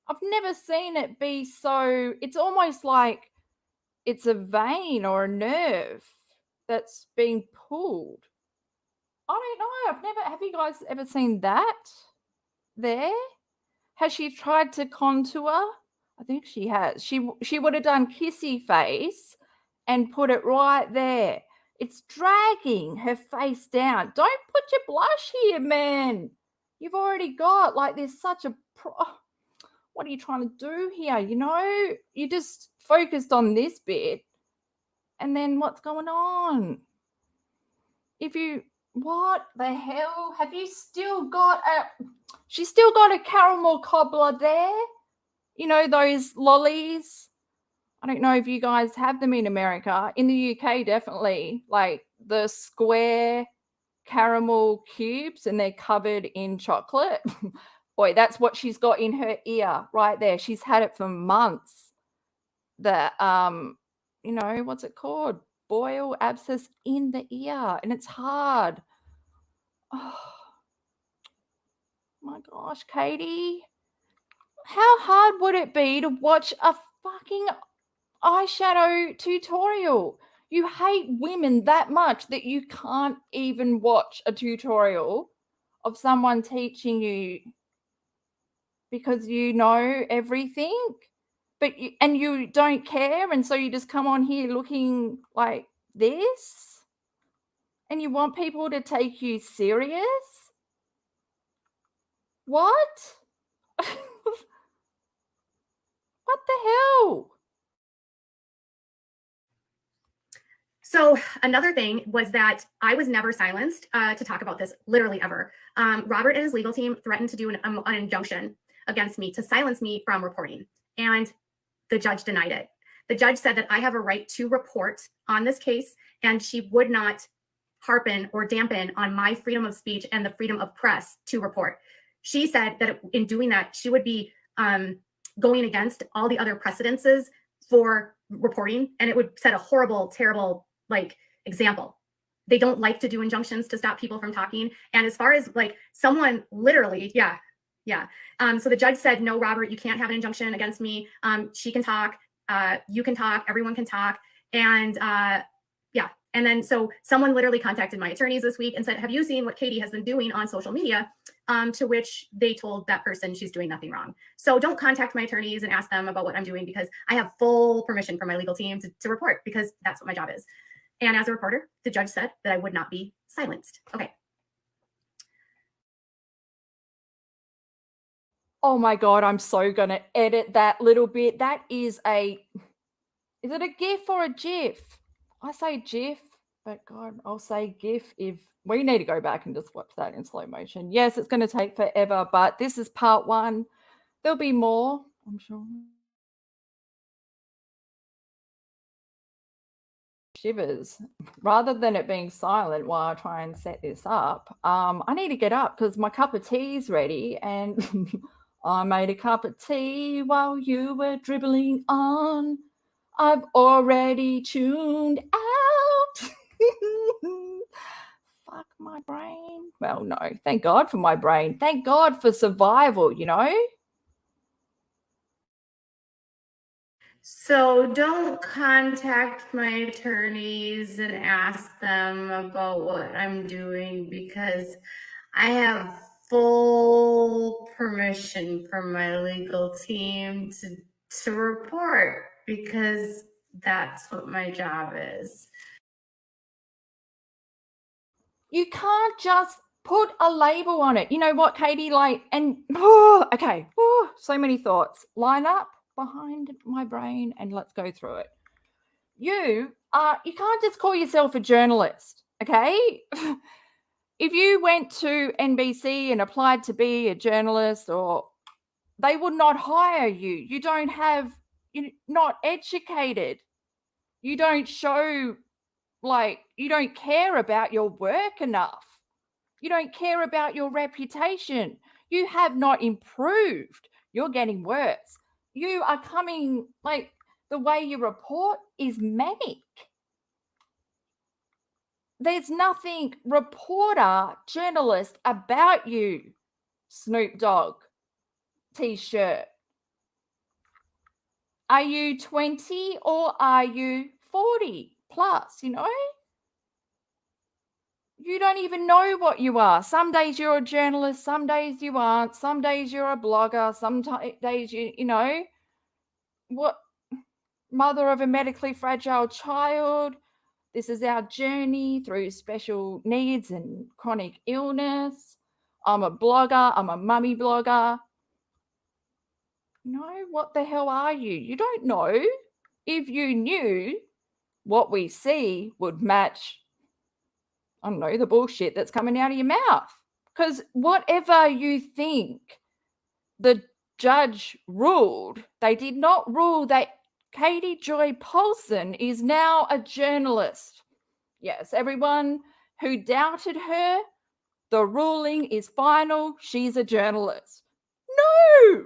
S1: I've never seen it be so, it's almost like it's a vein or a nerve that's being pulled. I don't know. Have you guys ever seen that there? Has she tried to contour? I think she has. She would have done kissy face and put it right there. It's dragging her face down. Don't put your blush here, man. You've already got, like, there's such a what are you trying to do here? You just focused on this bit, and then what's going on? What the hell? Have you still got she's still got a caramel cobbler there? Those lollies. I don't know if you guys have them in America. In the UK, definitely. Like the square caramel cubes, and they're covered in chocolate. Boy, that's what she's got in her ear right there. She's had it for months. The what's it called? Boil abscess in the ear, and it's hard. Oh my gosh, Katie, how hard would it be to watch a fucking eyeshadow tutorial? You hate women that much that you can't even watch a tutorial of someone teaching you because you know everything, but you don't care, and so you just come on here looking like this, and you want people to take you serious? What? What the hell?
S2: So another thing was that I was never silenced to talk about this, literally ever. Robert and his legal team threatened to do an injunction against me to silence me from reporting, and the judge denied it. The judge said that I have a right to report on this case, and she would not harpen or dampen on my freedom of speech and the freedom of press to report. She said that in doing that, she would be going against all the other precedences for reporting, and it would set a horrible, terrible example. They don't like to do injunctions to stop people from talking. And as far as someone literally, yeah. So the judge said, no, Robert, you can't have an injunction against me. She can talk, you can talk, everyone can talk. And yeah. And then so someone literally contacted my attorneys this week and said, have you seen what Katie has been doing on social media? To which they told that person she's doing nothing wrong. So don't contact my attorneys and ask them about what I'm doing, because I have full permission from my legal team to report, because that's what my job is. And as a reporter, the judge said that I would not be silenced. Okay.
S1: Oh my God, I'm so going to edit that little bit. That is is it a GIF or a GIF? I say GIF, but God, I'll say GIF if we need to go back and just watch that in slow motion. Yes, it's going to take forever, but this is part 1. There'll be more, I'm sure. Shivers. Rather than it being silent while I try and set this up, I need to get up because my cup of tea is ready, and I made a cup of tea while you were dribbling on. I've already tuned out. Fuck my brain. Well, no, thank God for my brain. Thank God for survival, you know?
S2: So don't contact my attorneys and ask them about what I'm doing, because I have full permission from my legal team to report, because that's what my job is.
S1: You can't just put a label on it. You know what, Katie? Okay, so many thoughts. Line up behind my brain and let's go through it. You can't just call yourself a journalist, okay? If you went to NBC and applied to be a journalist, or they would not hire you. You're not educated. You don't show, you don't care about your work enough. You don't care about your reputation. You have not improved. You're getting worse. You are coming, the way you report is manic. There's nothing reporter, journalist about you. Snoop Dogg t-shirt. Are you 20 or are you 40 plus, you know? You don't even know what you are. Some days you're a journalist, some days you aren't, some days you're a blogger, some days you know, what, mother of a medically fragile child. This is our journey through special needs and chronic illness. I'm a blogger, I'm a mummy blogger. No, what the hell are you? You don't know. If you knew, what we see would match, I don't know, the bullshit that's coming out of your mouth. Because whatever you think the judge ruled, they did not rule that Katie Joy Paulson is now a journalist. Yes, everyone who doubted her, the ruling is final. She's a journalist. No!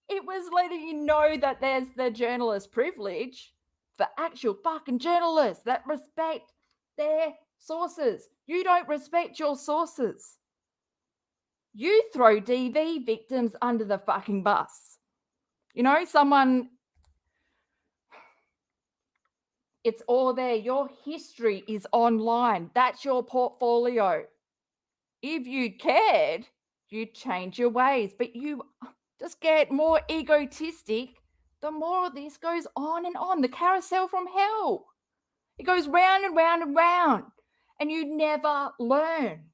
S1: It was letting you know that there's the journalist privilege for actual fucking journalists that respect their sources. You don't respect your sources. You throw DV victims under the fucking bus. You know, it's all there. Your history is online. That's your portfolio. If you cared, you'd change your ways, but you just get more egotistic the more this goes on and on. The carousel from hell. It goes round and round and round, and you never learn.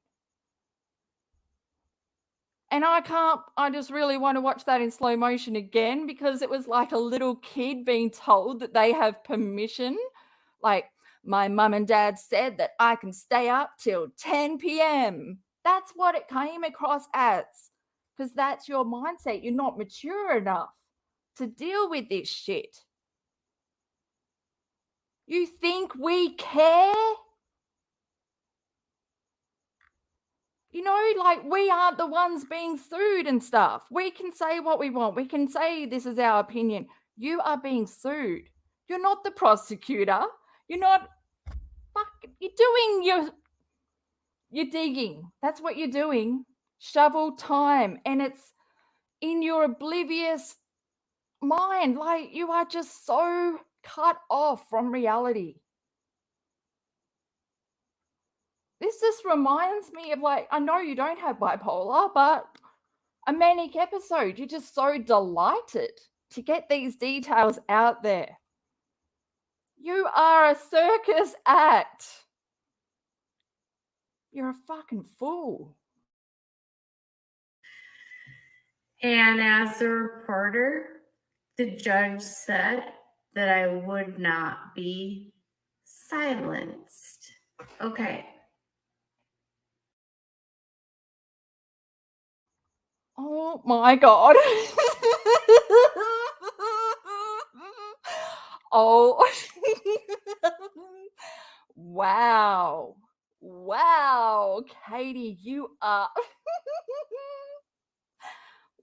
S1: And I just really want to watch that in slow motion again, because it was like a little kid being told that they have permission. Like, my mum and dad said that I can stay up till 10 p.m. That's what it came across as, because that's your mindset. You're not mature enough to deal with this shit. You think we care? You know, like, we aren't the ones being sued and stuff. We can say what we want. We can say this is our opinion. You are being sued. You're not the prosecutor. You're not. You're doing you're digging. That's what you're doing. Shovel time. And it's in your oblivious mind. Like, you are just so cut off from reality. This just reminds me of, like, I know you don't have bipolar, but a manic episode. You're just so delighted to get these details out there. You are a circus act. You're a fucking fool.
S2: And as a reporter, the judge said that I would not be silenced. Okay.
S1: Oh my God. Oh. Wow. Wow. Katie, you are.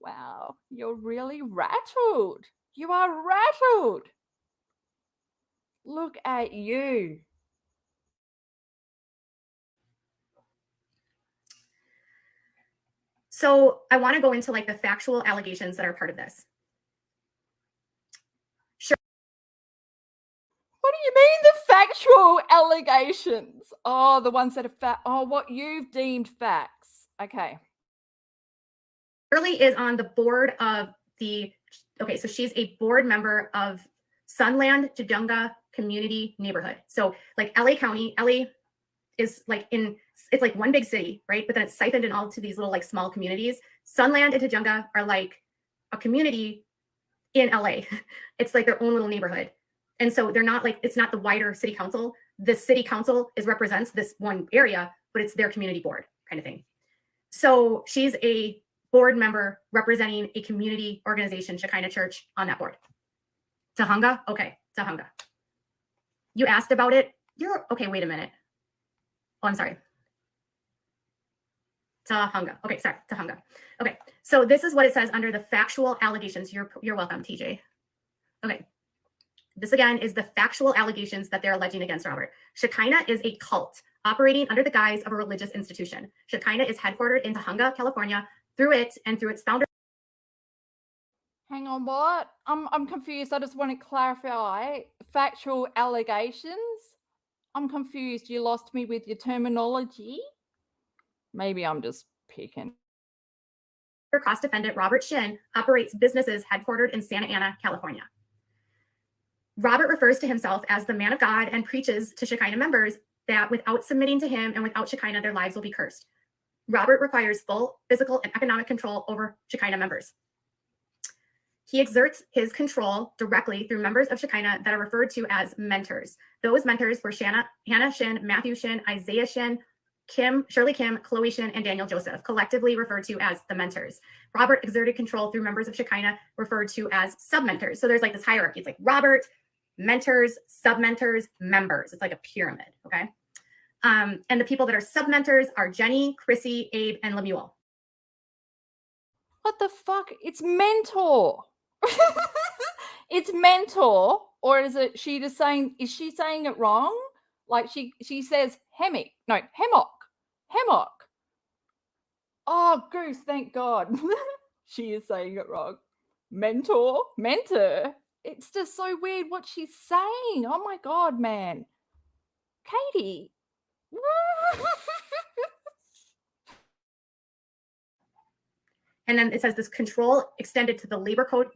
S1: Wow. You're really rattled. You are rattled. Look at you.
S2: So I want to go into like the factual allegations that are part of this. Sure.
S1: What do you mean the factual allegations? Oh, the ones that are what you've deemed facts. Okay.
S2: Shirley is on the board of so she's a board member of Sunland Tujunga Community Neighborhood. So like LA County, LA is like it's like one big city, right? But then it's siphoned in all to these little like small communities. Sunland and Tujunga are like a community in LA. It's like their own little neighborhood. And so they're not like, it's not the wider city council. The city council represents this one area, but it's their community board kind of thing. So she's a board member representing a community organization, Shekinah Church, on that board. Tujunga? Okay, Tujunga. You asked about it. Okay, wait a minute. Oh, I'm sorry. Tujunga. Okay, sorry, Tujunga. Okay, so this is what it says under the factual allegations. You're welcome, TJ. Okay. This again is the factual allegations that they're alleging against Robert. Shekinah is a cult operating under the guise of a religious institution. Shekinah is headquartered in Tujunga, California, through its founder.
S1: Hang on, what? I'm confused. I just want to clarify. Factual allegations? I'm confused. You lost me with your terminology. Maybe I'm just picking.
S2: Cross-defendant Robert Shinn operates businesses headquartered in Santa Ana, California. Robert refers to himself as the man of God and preaches to Shekinah members that without submitting to him and without Shekinah, their lives will be cursed. Robert requires full physical and economic control over Shekinah members. He exerts his control directly through members of Shekinah that are referred to as mentors. Those mentors were Hannah Shinn, Matthew Shinn, Isaiah Shinn, Shirley Kim, Chloe Shinn, and Daniel Joseph, collectively referred to as the mentors. Robert exerted control through members of Shekinah referred to as sub-mentors. So there's like this hierarchy. It's like Robert, mentors, sub-mentors, members. It's like a pyramid, okay? And the people that are sub-mentors are Jenny, Chrissy, Abe, and Lemuel.
S1: What the fuck? It's mentor. It's mentor, or is it she just saying, is she saying it wrong? Like she says hemlock. Oh, Goose, thank God. She is saying it wrong. Mentor. It's just so weird what she's saying. Oh my God, man. Katie.
S2: And then it says this control extended to labor code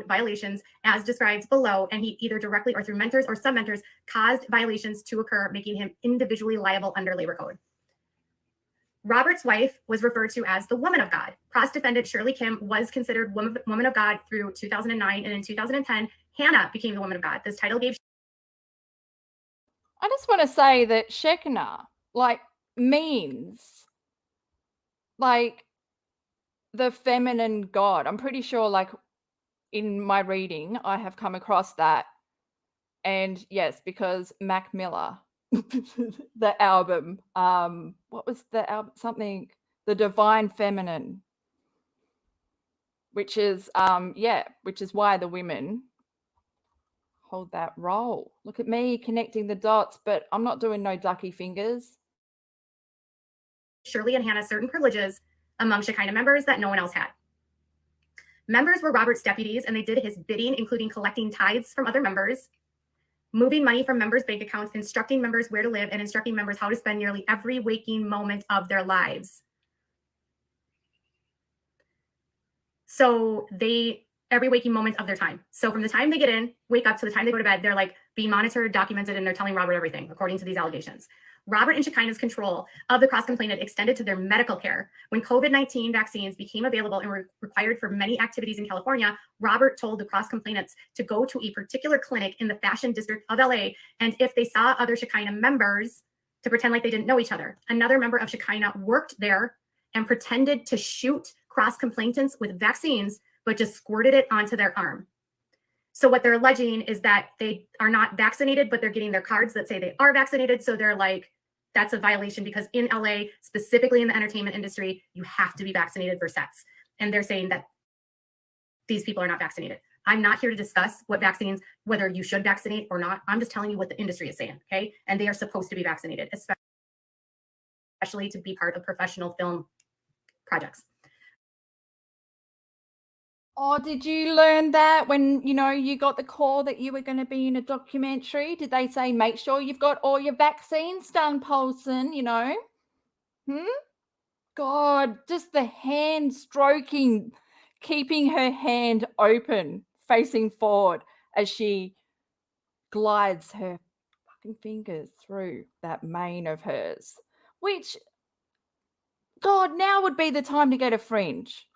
S2: violations as described below, and he either directly or through mentors or sub-mentors caused violations to occur, making him individually liable under labor code. Robert's wife was referred to as the woman of God. Cross-defendant Shirley Kim was considered woman of God through 2009, and in 2010, Hannah became the woman of God. This title gave.
S1: I just want to say that shekinah, like, means like the feminine God. I'm pretty sure, like, in my reading, I have come across that. And yes, because Mac Miller, the album, what was the album? Something, The Divine Feminine, which is, which is why the women hold that role. Look at me connecting the dots, but I'm not doing no ducky fingers.
S2: Shirley and Hannah certain privileges among Shekinah members that no one else had. Members were Robert's deputies, and they did his bidding, including collecting tithes from other members, moving money from members' bank accounts, instructing members where to live, and instructing members how to spend nearly every waking moment of their lives. So every waking moment of their time. So from the time they get in, wake up, to the time they go to bed, they're like being monitored, documented, and they're telling Robert everything, according to these allegations. Robert and Shekinah's control of the cross-complainant extended to their medical care. When COVID-19 vaccines became available and were required for many activities in California, Robert told the cross-complainants to go to a particular clinic in the fashion district of LA, and if they saw other Shekinah members, to pretend like they didn't know each other. Another member of Shekinah worked there and pretended to shoot cross-complainants with vaccines, but just squirted it onto their arm. So what they're alleging is that they are not vaccinated, but they're getting their cards that say they are vaccinated. So they're like, that's a violation, because in LA, specifically in the entertainment industry, you have to be vaccinated for sex. And they're saying that these people are not vaccinated. I'm not here to discuss what vaccines, whether you should vaccinate or not. I'm just telling you what the industry is saying, okay? And they are supposed to be vaccinated, especially to be part of professional film projects.
S1: Oh, did you learn that when, you got the call that you were going to be in a documentary? Did they say, make sure you've got all your vaccines done, Paulson, God, just the hand stroking, keeping her hand open, facing forward as she glides her fucking fingers through that mane of hers, which, God, now would be the time to get a fringe.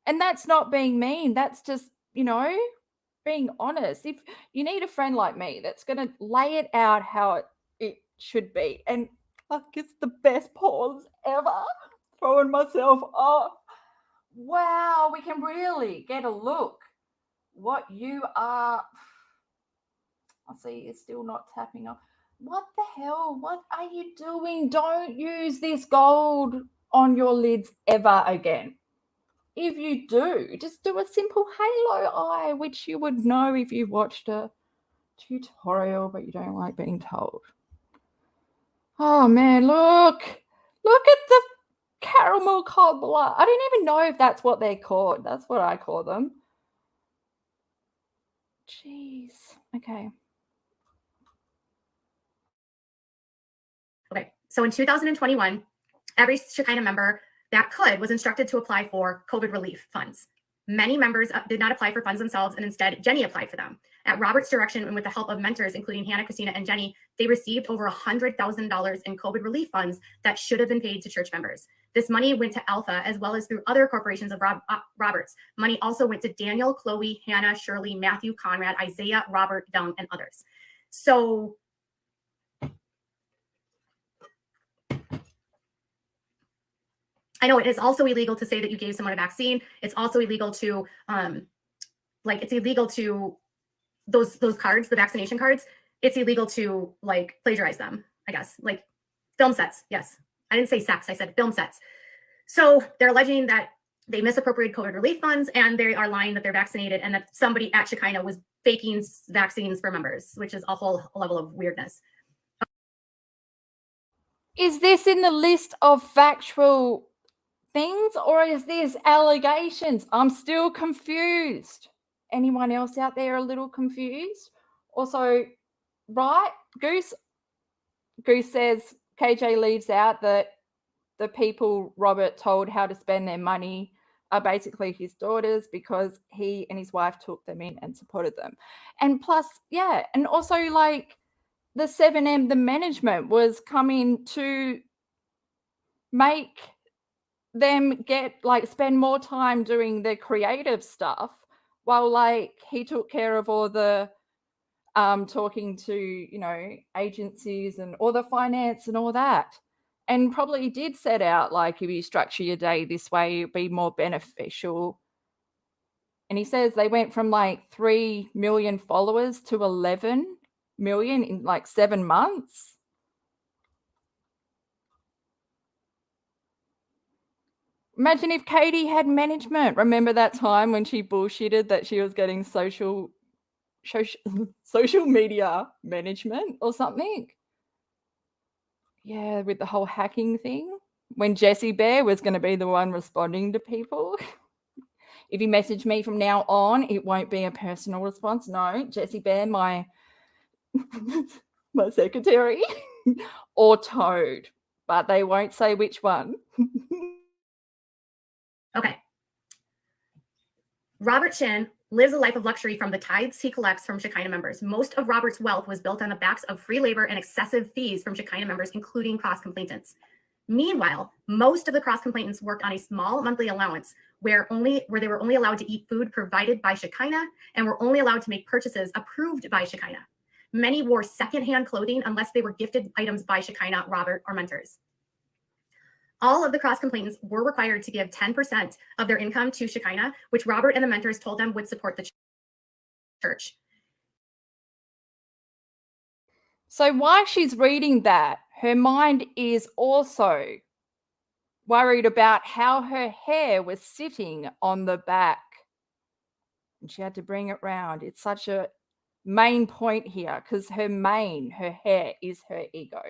S1: And that's not being mean. That's just, being honest. If you need a friend like me that's going to lay it out how it should be. And fuck, it's the best pause ever. Throwing myself off. Wow, we can really get a look what you are. I see you're still not tapping off. What the hell? What are you doing? Don't use this gold on your lids ever again. If you do, just do a simple halo eye, which you would know if you watched a tutorial, but you don't like being told. Oh man, look at the caramel cobbler. I don't even know if that's what they're called. That's what I call them. Jeez. Okay.
S2: Okay, so in 2021, every Shekinah member that could was instructed to apply for COVID relief funds. Many members did not apply for funds themselves, and instead Jenny applied for them. At Robert's direction and with the help of mentors, including Hannah, Christina, and Jenny, they received over $100,000 in COVID relief funds that should have been paid to church members. This money went to Alpha, as well as through other corporations of Robert's. Money also went to Daniel, Chloe, Hannah, Shirley, Matthew, Conrad, Isaiah, Robert, Dung, and others. So I know it is also illegal to say that you gave someone a vaccine. It's also illegal to, it's illegal to those cards, the vaccination cards. It's illegal to like plagiarize them, I guess, like film sets. Yes, I didn't say sex. I said film sets. So they're alleging that they misappropriated COVID relief funds, and they are lying that they're vaccinated, and that somebody at Shekinah was faking vaccines for members, which is a whole level of weirdness.
S1: Is this in the list of factual things, or is this allegations? I'm still confused. Anyone else out there a little confused? Also, right, Goose says KJ leaves out that the people Robert told how to spend their money are basically his daughters, because he and his wife took them in and supported them. And plus, yeah, and also like the 7M, the management was coming to make them spend more time doing the creative stuff while like he took care of all the talking to, you know, agencies and all the finance and all that. And probably did set out like, if you structure your day this way, it'd be more beneficial. And he says they went from like 3 million followers to 11 million in like 7 months. Imagine if Katie had management. Remember that time when she bullshitted that she was getting social media management or something? Yeah, with the whole hacking thing. When Jessie Bear was going to be the one responding to people. If you message me from now on, it won't be a personal response. No, Jessie Bear, my my secretary, or Toad, but they won't say which one.
S2: Okay. Robert Shinn lives a life of luxury from the tithes he collects from Shekinah members. Most of Robert's wealth was built on the backs of free labor and excessive fees from Shekinah members, including cross-complainants. Meanwhile, most of the cross-complainants worked on a small monthly allowance where they were only allowed to eat food provided by Shekinah and were only allowed to make purchases approved by Shekinah. Many wore secondhand clothing unless they were gifted items by Shekinah, Robert, or mentors. All of the cross-complainants were required to give 10% of their income to Shekinah, which Robert and the mentors told them would support the church.
S1: So while she's reading that, her mind is also worried about how her hair was sitting on the back. And she had to bring it round. It's such a main point here because her hair is her ego.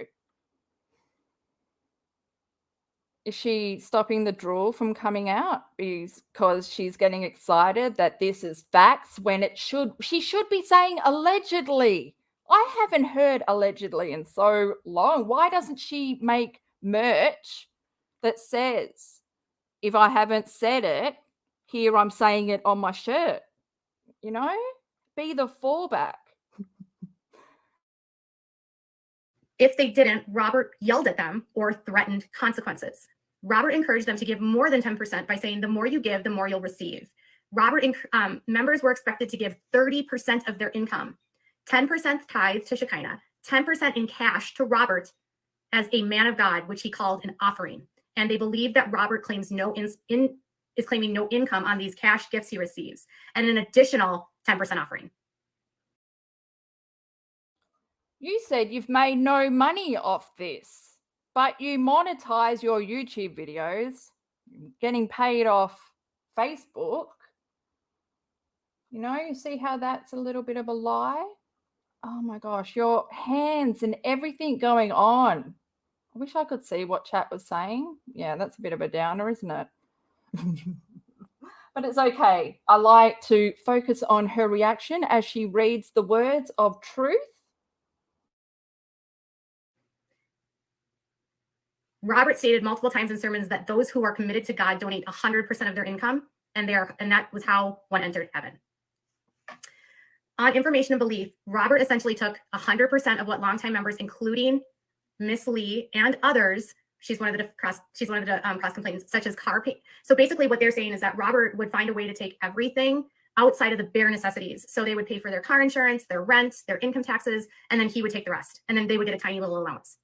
S1: Is she stopping the drool from coming out because she's getting excited that this is facts when she should be saying allegedly? I haven't heard allegedly in so long. Why doesn't she make merch that says, if I haven't said it, here I'm saying it on my shirt? You know, be the fallback.
S2: If they didn't, Robert yelled at them or threatened consequences. Robert encouraged them to give more than 10% by saying, the more you give, the more you'll receive. Members were expected to give 30% of their income, 10% tithe to Shekinah, 10% in cash to Robert as a man of God, which he called an offering. And they believe that Robert claims is claiming no income on these cash gifts he receives, and an additional 10% offering.
S1: You said you've made no money off this, but you monetize your YouTube videos, getting paid off Facebook. You know, you see how that's a little bit of a lie? Oh my gosh, your hands and everything going on. I wish I could see what chat was saying. Yeah, that's a bit of a downer, isn't it? But it's okay. I like to focus on her reaction as she reads the words of truth.
S2: Robert stated multiple times in sermons that those who are committed to God donate 100% of their income, and that was how one entered heaven. On information and belief, Robert essentially took 100% of what longtime members, including Miss Lee and others, she's one of the cross complainants, such as car pay. So basically what they're saying is that Robert would find a way to take everything outside of the bare necessities. So they would pay for their car insurance, their rent, their income taxes, and then he would take the rest. And then they would get a tiny little allowance.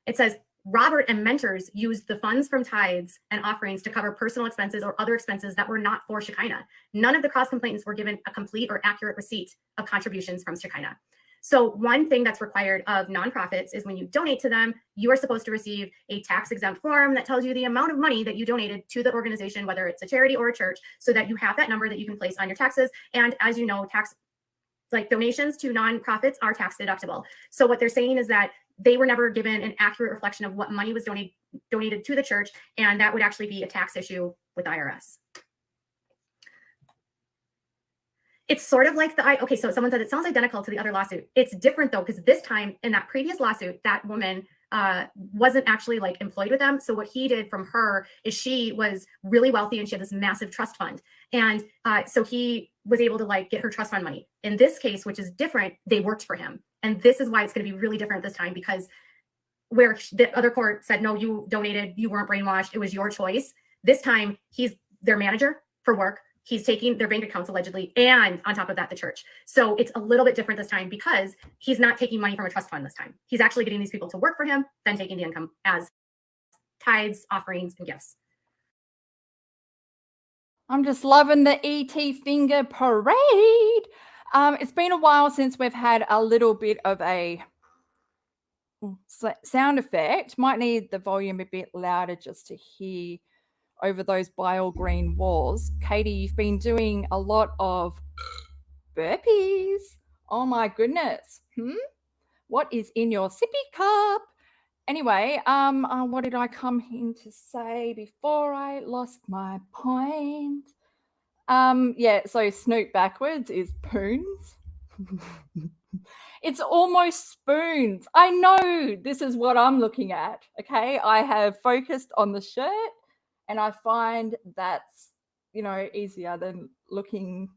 S2: It says, Robert and mentors used the funds from tithes and offerings to cover personal expenses or other expenses that were not for Shekinah. None of the cross-complainants were given a complete or accurate receipt of contributions from Shekinah. So one thing that's required of nonprofits is when you donate to them, you are supposed to receive a tax-exempt form that tells you the amount of money that you donated to the organization, whether it's a charity or a church, so that you have that number that you can place on your taxes. And as you know, donations to nonprofits are tax deductible. So what they're saying is that they were never given an accurate reflection of what money was donated to the church, and that would actually be a tax issue with IRS. It's sort of like so someone said it sounds identical to the other lawsuit. It's different though, because this time in that previous lawsuit, that woman wasn't actually like employed with them. So what he did from her is she was really wealthy and she had this massive trust fund. And so he was able to like get her trust fund money. In this case, which is different, they worked for him. And this is why it's going to be really different this time, because where the other court said, no, you donated, you weren't brainwashed, it was your choice. This time, he's their manager for work. He's taking their bank accounts allegedly, and on top of that, the church. So it's a little bit different this time because he's not taking money from a trust fund this time. He's actually getting these people to work for him, then taking the income as tithes, offerings, and gifts.
S1: I'm just loving the ET finger parade. It's been a while since we've had a little bit of a sound effect. Might need the volume a bit louder just to hear over those bile green walls. Katie, you've been doing a lot of burpees. Oh my goodness. What is in your sippy cup? Anyway, what did I come in to say before I lost my point? Yeah, so Snoop backwards is poons. It's almost spoons. I know this is what I'm looking at, okay? I have focused on the shirt and I find that's, you know, easier than looking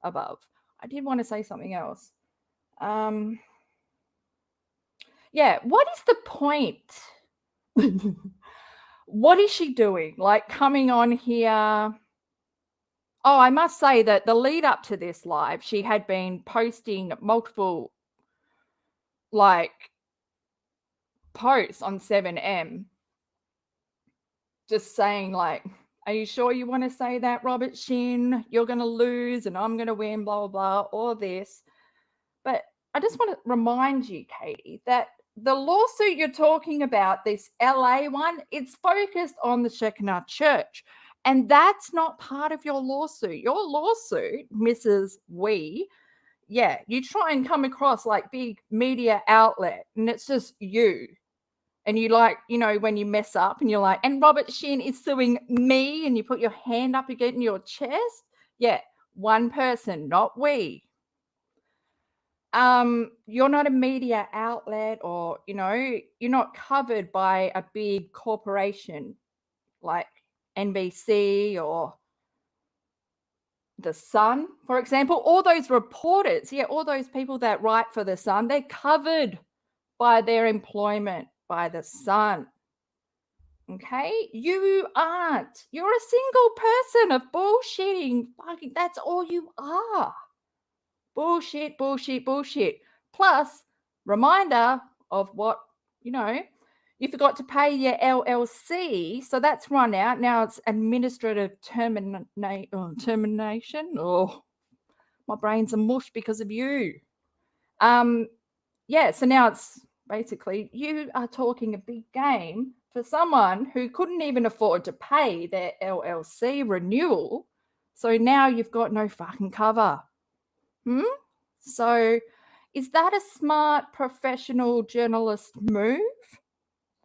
S1: above. I did want to say something else. Yeah, what is the point? What is she doing? Like coming on here? Oh, I must say that the lead up to this live, she had been posting multiple like posts on 7M just saying like, are you sure you want to say that, Robert Shinn? You're going to lose and I'm going to win, blah, blah, blah, all this. But I just want to remind you, Katie, that the lawsuit you're talking about, this LA one, it's focused on the Shekinah Church. And that's not part of your lawsuit. Your lawsuit, Mrs. Wee, yeah, you try and come across like big media outlet and it's just you. And you like, you know, when you mess up and you're like, and Robert Shinn is suing me, and you put your hand up against your chest. Yeah, one person, not we. You're not a media outlet, or, you know, you're not covered by a big corporation like NBC or The Sun, for example. All those reporters, yeah, all those people that write for The Sun, they're covered by their employment by The Sun. Okay, you aren't. You're a single person of bullshitting. Fucking, that's all you are. Bullshit, bullshit, bullshit. Plus, reminder of what, you know, you forgot to pay your LLC, so that's run out. Now it's administrative termination. Oh, my brain's a mush because of you. Yeah, so now it's basically you are talking a big game for someone who couldn't even afford to pay their LLC renewal. So now you've got no fucking cover. So is that a smart professional journalist move?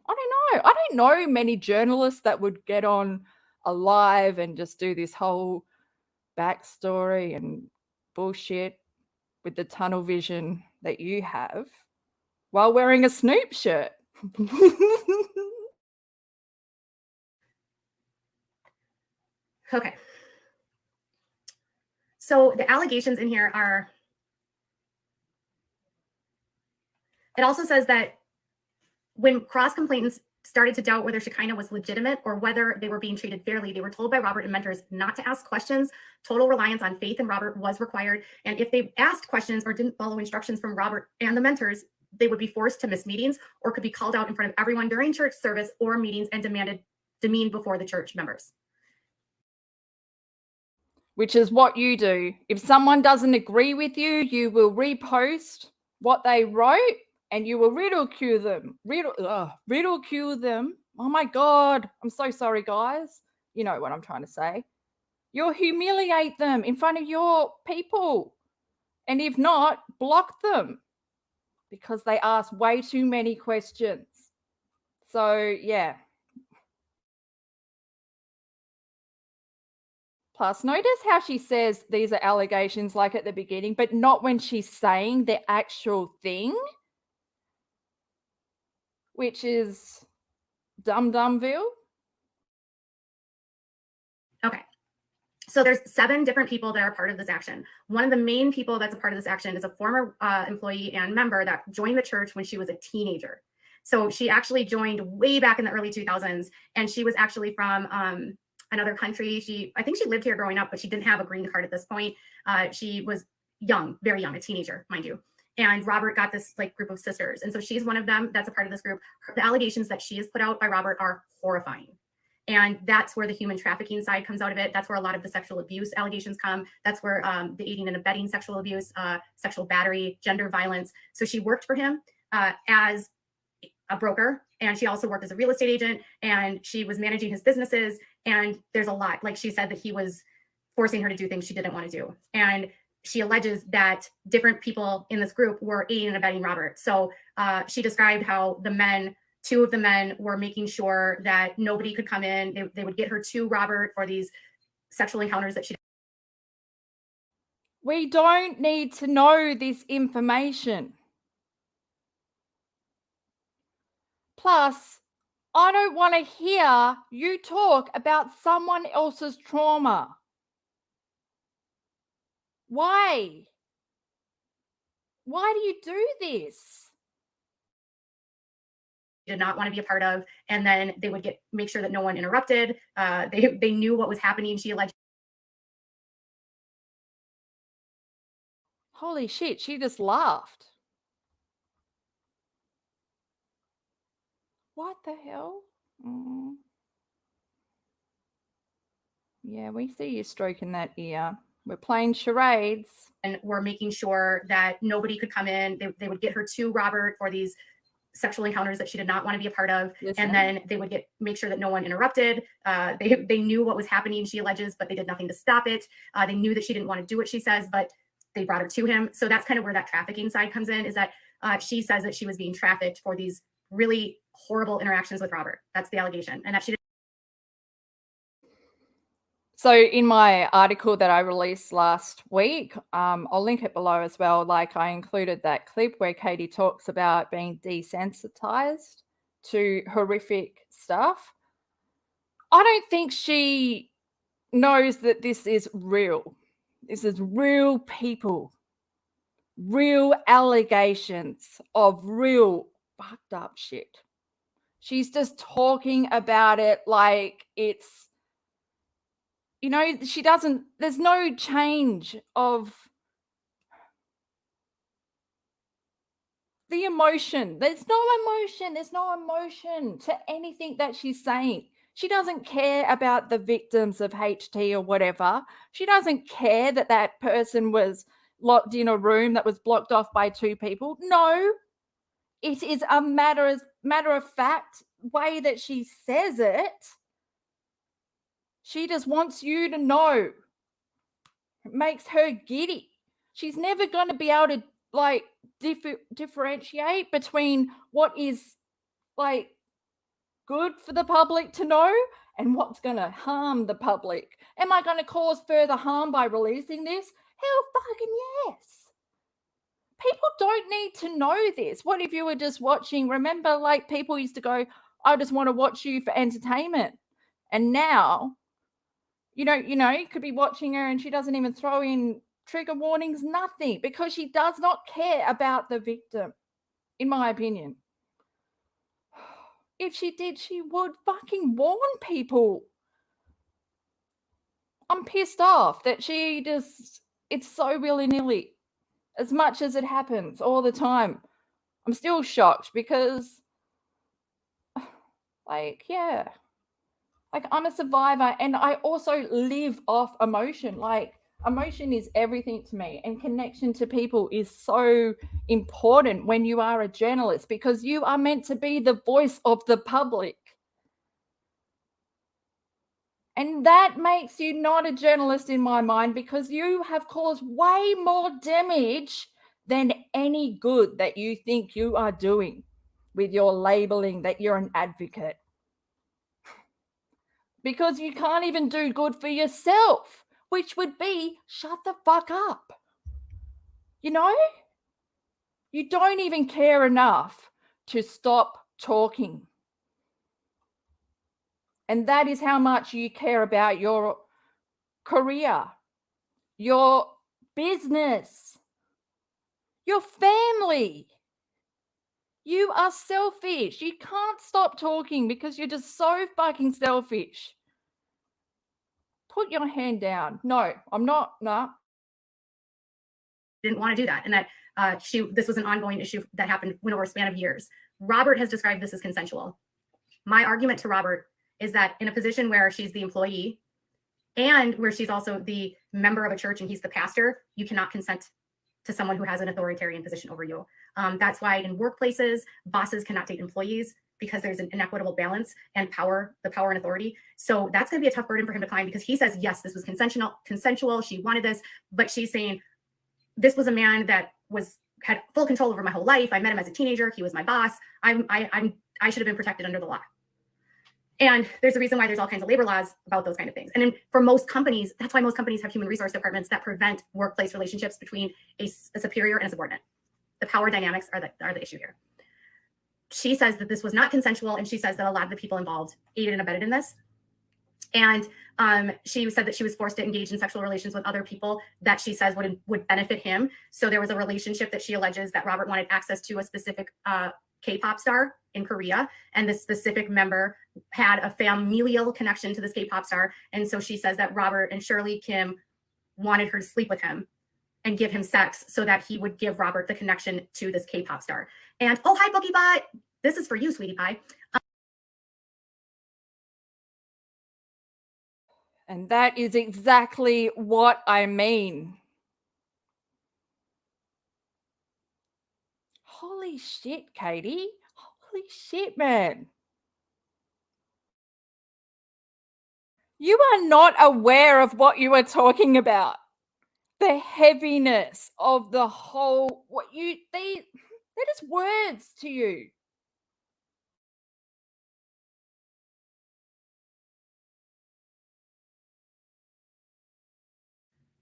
S1: I don't know. I don't know many journalists that would get on a live and just do this whole backstory and bullshit with the tunnel vision that you have while wearing a Snoop shirt.
S2: Okay. So the allegations in here are, it also says that when cross complainants started to doubt whether Shekinah was legitimate or whether they were being treated fairly, they were told by Robert and mentors not to ask questions. Total reliance on faith in Robert was required. And if they asked questions or didn't follow instructions from Robert and the mentors, they would be forced to miss meetings or could be called out in front of everyone during church service or meetings and demeaned before the church members.
S1: Which is what you do. If someone doesn't agree with you, you will repost what they wrote and you will ridicule them. Ridicule them. Oh my God. I'm so sorry, guys. You know what I'm trying to say. You'll humiliate them in front of your people. And if not, block them because they ask way too many questions. So, yeah. Plus, notice how she says these are allegations like at the beginning, but not when she's saying the actual thing, which is Dum-Dumville.
S2: Okay. So there's 7 different people that are part of this action. One of the main people that's a part of this action is a former employee and member that joined the church when she was a teenager. So she actually joined way back in the early 2000s, and she was actually from another country. I think she lived here growing up, but she didn't have a green card at this point. She was young, very young, a teenager, mind you. And Robert got this like group of sisters. And so she's one of them that's a part of this group. The allegations that she has put out by Robert are horrifying. And that's where the human trafficking side comes out of it. That's where a lot of the sexual abuse allegations come. That's where the aiding and abetting sexual abuse, sexual battery, gender violence. So she worked for him as a broker, and she also worked as a real estate agent, and she was managing his businesses. And there's a lot, like she said that he was forcing her to do things she didn't want to do. And she alleges that different people in this group were aiding and abetting Robert. So she described how two of the men were making sure that nobody could come in. They would get her to Robert for these sexual encounters that she.
S1: We don't need to know this information. Plus, I don't want to hear you talk about someone else's trauma. Why? Why do you do this?
S2: Did not want to be a part of, and then they would make sure that no one interrupted. They knew what was happening. She alleged.
S1: Holy shit, she just laughed. What the hell? Yeah, we see you stroking that ear. We're playing charades.
S2: And were making sure that nobody could come in. They would get her to Robert for these sexual encounters that she did not want to be a part of. And then they would make sure that no one interrupted. They knew what was happening, she alleges, but they did nothing to stop it. They knew that she didn't want to do what she says, but they brought her to him. So that's kind of where that trafficking side comes in, is that she says that she was being trafficked for these really horrible interactions with Robert. That's the allegation. And that she did.
S1: So in my article that I released last week, I'll link it below as well. Like, I included that clip where Katie talks about being desensitized to horrific stuff. I don't think she knows that this is real. This is real people, real allegations of real fucked up shit. She's just talking about it like it's, you know, there's no change of the emotion. There's no emotion to anything that she's saying. She doesn't care about the victims of HT or whatever. She doesn't care that that person was locked in a room that was blocked off by two people. No, it is a matter of fact way that she says it. She just wants you to know. It makes her giddy. She's never going to be able to like differentiate between what is like good for the public to know and what's going to harm the public. Am I going to cause further harm by releasing this? Hell fucking yes. People don't need to know this. What if you were just watching? Remember, like, people used to go, I just want to watch you for entertainment. And now, you could be watching her and she doesn't even throw in trigger warnings, nothing, because she does not care about the victim, in my opinion. If she did, she would fucking warn people. I'm pissed off that it's so willy-nilly, as much as it happens all the time. I'm still shocked because, like, yeah. Like, I'm a survivor and I also live off emotion. Like, emotion is everything to me, and connection to people is so important when you are a journalist, because you are meant to be the voice of the public. And that makes you not a journalist in my mind, because you have caused way more damage than any good that you think you are doing with your labeling that you're an advocate. Because you can't even do good for yourself, which would be shut the fuck up. You know? You don't even care enough to stop talking. And that is how much you care about your career, your business, your family. You are selfish. You can't stop talking because you're just so fucking selfish. Put your hand down. No, I'm not. No.
S2: Didn't want to do that, and that this was an ongoing issue that happened over a span of years. Robert has described this as consensual. My argument to Robert is that in a position where she's the employee and where she's also the member of a church and he's the pastor, you cannot consent to someone who has an authoritarian position over you. That's why in workplaces, bosses cannot date employees because there's an inequitable balance and the power and authority. So that's going to be a tough burden for him to climb, because he says, yes, this was consensual. She wanted this, but she's saying, this was a man that had full control over my whole life. I met him as a teenager. He was my boss. I should have been protected under the law. And there's a reason why there's all kinds of labor laws about those kind of things. And for most companies, that's why most companies have human resource departments that prevent workplace relationships between a superior and a subordinate. The power dynamics are the issue here. She says that this was not consensual, and she says that a lot of the people involved aided and abetted in this. And she said that she was forced to engage in sexual relations with other people that she says would benefit him. So there was a relationship that she alleges that Robert wanted access to a specific K-pop star in Korea, and this specific member had a familial connection to this K-pop star. And so she says that Robert and Shirley Kim wanted her to sleep with him and give him sex so that he would give Robert the connection to this K-pop star. And oh, hi, Boogie Bot. This is for you, sweetie pie.
S1: And that is exactly what I mean. Holy shit, Katie. Holy shit, man. You are not aware of what you are talking about. The heaviness of the whole, they're just words to you.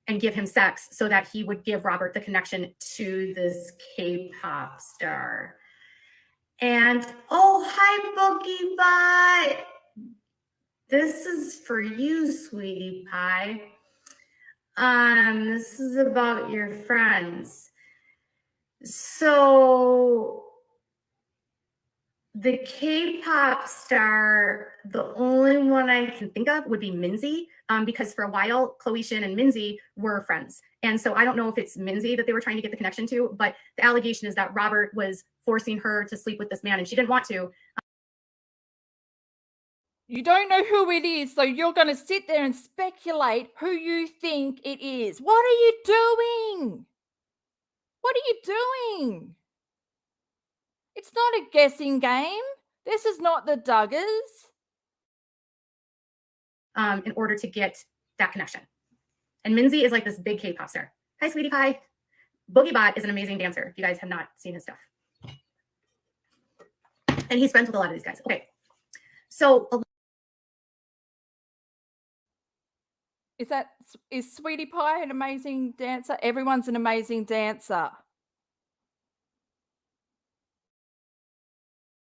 S2: And give him sex so that he would give Robert the connection to this K-pop star. And oh, hi, Boogie Bot. This is for you, sweetie pie. This is about your friends. So the K-pop star, the only one I can think of would be Minzy, because for a while, Chloe Shin and Minzy were friends. And so I don't know if it's Minzy that they were trying to get the connection to, but the allegation is that Robert was forcing her to sleep with this man and she didn't want to.
S1: You don't know who it is, so you're going to sit there and speculate who you think it is. What are you doing? What are you doing? It's not a guessing game. This is not the Duggars.
S2: In order to get that connection. And Minzy is like this big K-pop star. Hi, sweetie pie. Boogie Bot is an amazing dancer, if you guys have not seen his stuff. And he's friends with a lot of these guys. Okay. So
S1: is Sweetie Pie an amazing dancer? Everyone's an amazing dancer.
S2: A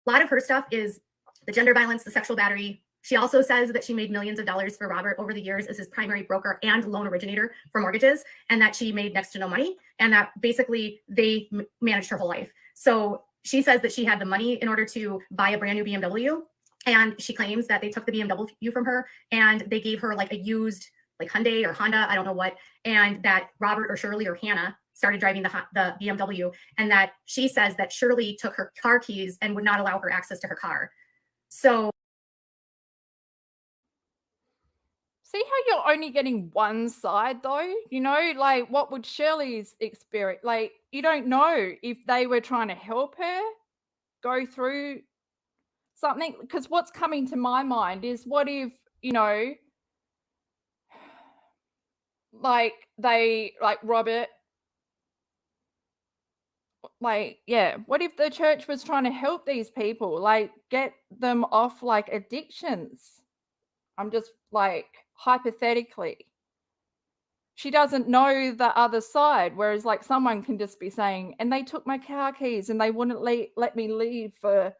S2: lot of her stuff is the gender violence, the sexual battery. She also says that she made millions of dollars for Robert over the years as his primary broker and loan originator for mortgages, and that she made next to no money, and that basically they managed her whole life. So she says that she had the money in order to buy a brand new BMW, and she claims that they took the BMW from her and they gave her like a used like Hyundai or Honda, I don't know what, and that Robert or Shirley or Hannah started driving the BMW, and that she says that Shirley took her car keys and would not allow her access to her car. So
S1: see how you're only getting one side though? You know, like what would Shirley's experience, like you don't know if they were trying to help her go through something, because what's coming to my mind is what if, you know, like Robert, like, yeah, what if the church was trying to help these people, like get them off like addictions? I'm just like, hypothetically, she doesn't know the other side, whereas like someone can just be saying, and they took my car keys and they wouldn't let me leave for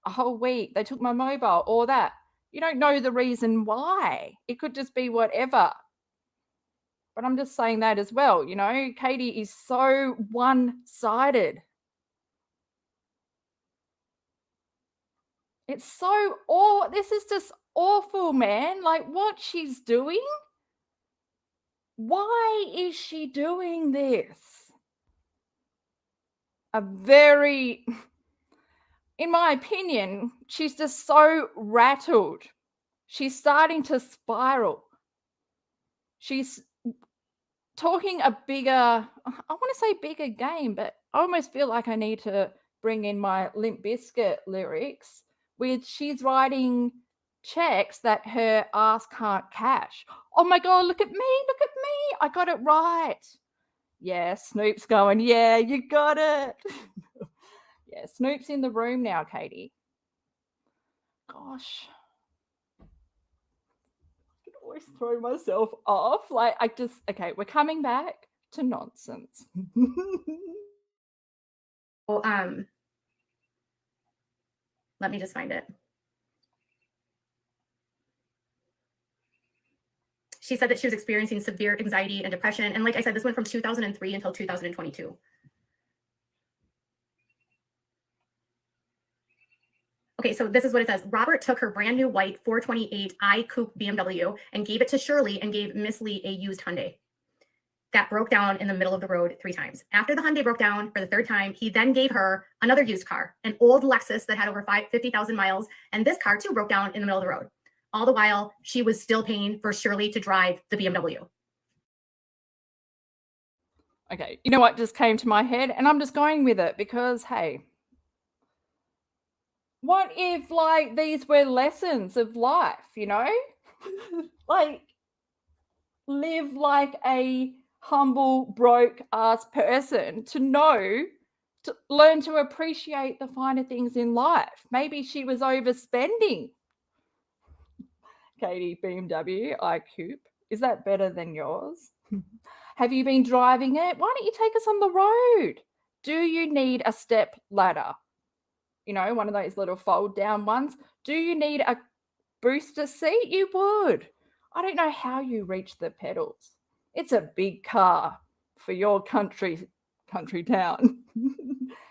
S1: a whole week, they took my mobile, or that. You don't know the reason why. It could just be whatever. But I'm just saying that as well, you know, Katie is so one-sided. It's so this is just awful, man. Like what she's doing. Why is she doing this? In my opinion, she's just so rattled. She's starting to spiral. She's talking a bigger, I want to say bigger game, but I almost feel like I need to bring in my Limp Bizkit lyrics with she's writing checks that her ass can't cash. Oh my God, look at me, I got it right. Yeah, Snoop's going, yeah, you got it. Yeah, Snoop's in the room now, Katie. Gosh. I can always throw myself off. Like, okay, we're coming back to nonsense.
S2: Let me just find it. She said that she was experiencing severe anxiety and depression. And like I said, this went from 2003 until 2022. Okay, so this is what it says. Robert took her brand new white 428i Coupe BMW and gave it to Shirley and gave Miss Lee a used Hyundai that broke down in the middle of the road 3 times. After the Hyundai broke down for the 3rd time, he then gave her another used car, an old Lexus that had over 50,000 miles. And this car too broke down in the middle of the road. All the while, she was still paying for Shirley to drive the BMW.
S1: Okay, you know what just came to my head? And I'm just going with it because, hey, what if, like, these were lessons of life, you know? Like, live like a humble, broke-ass person to learn to appreciate the finer things in life. Maybe she was overspending. Katie, BMW, iCoupe. Is that better than yours? Have you been driving it? Why don't you take us on the road? Do you need a step ladder? You know, one of those little fold down ones. Do you need a booster seat? You would. I don't know how you reach the pedals. It's a big car for your country town.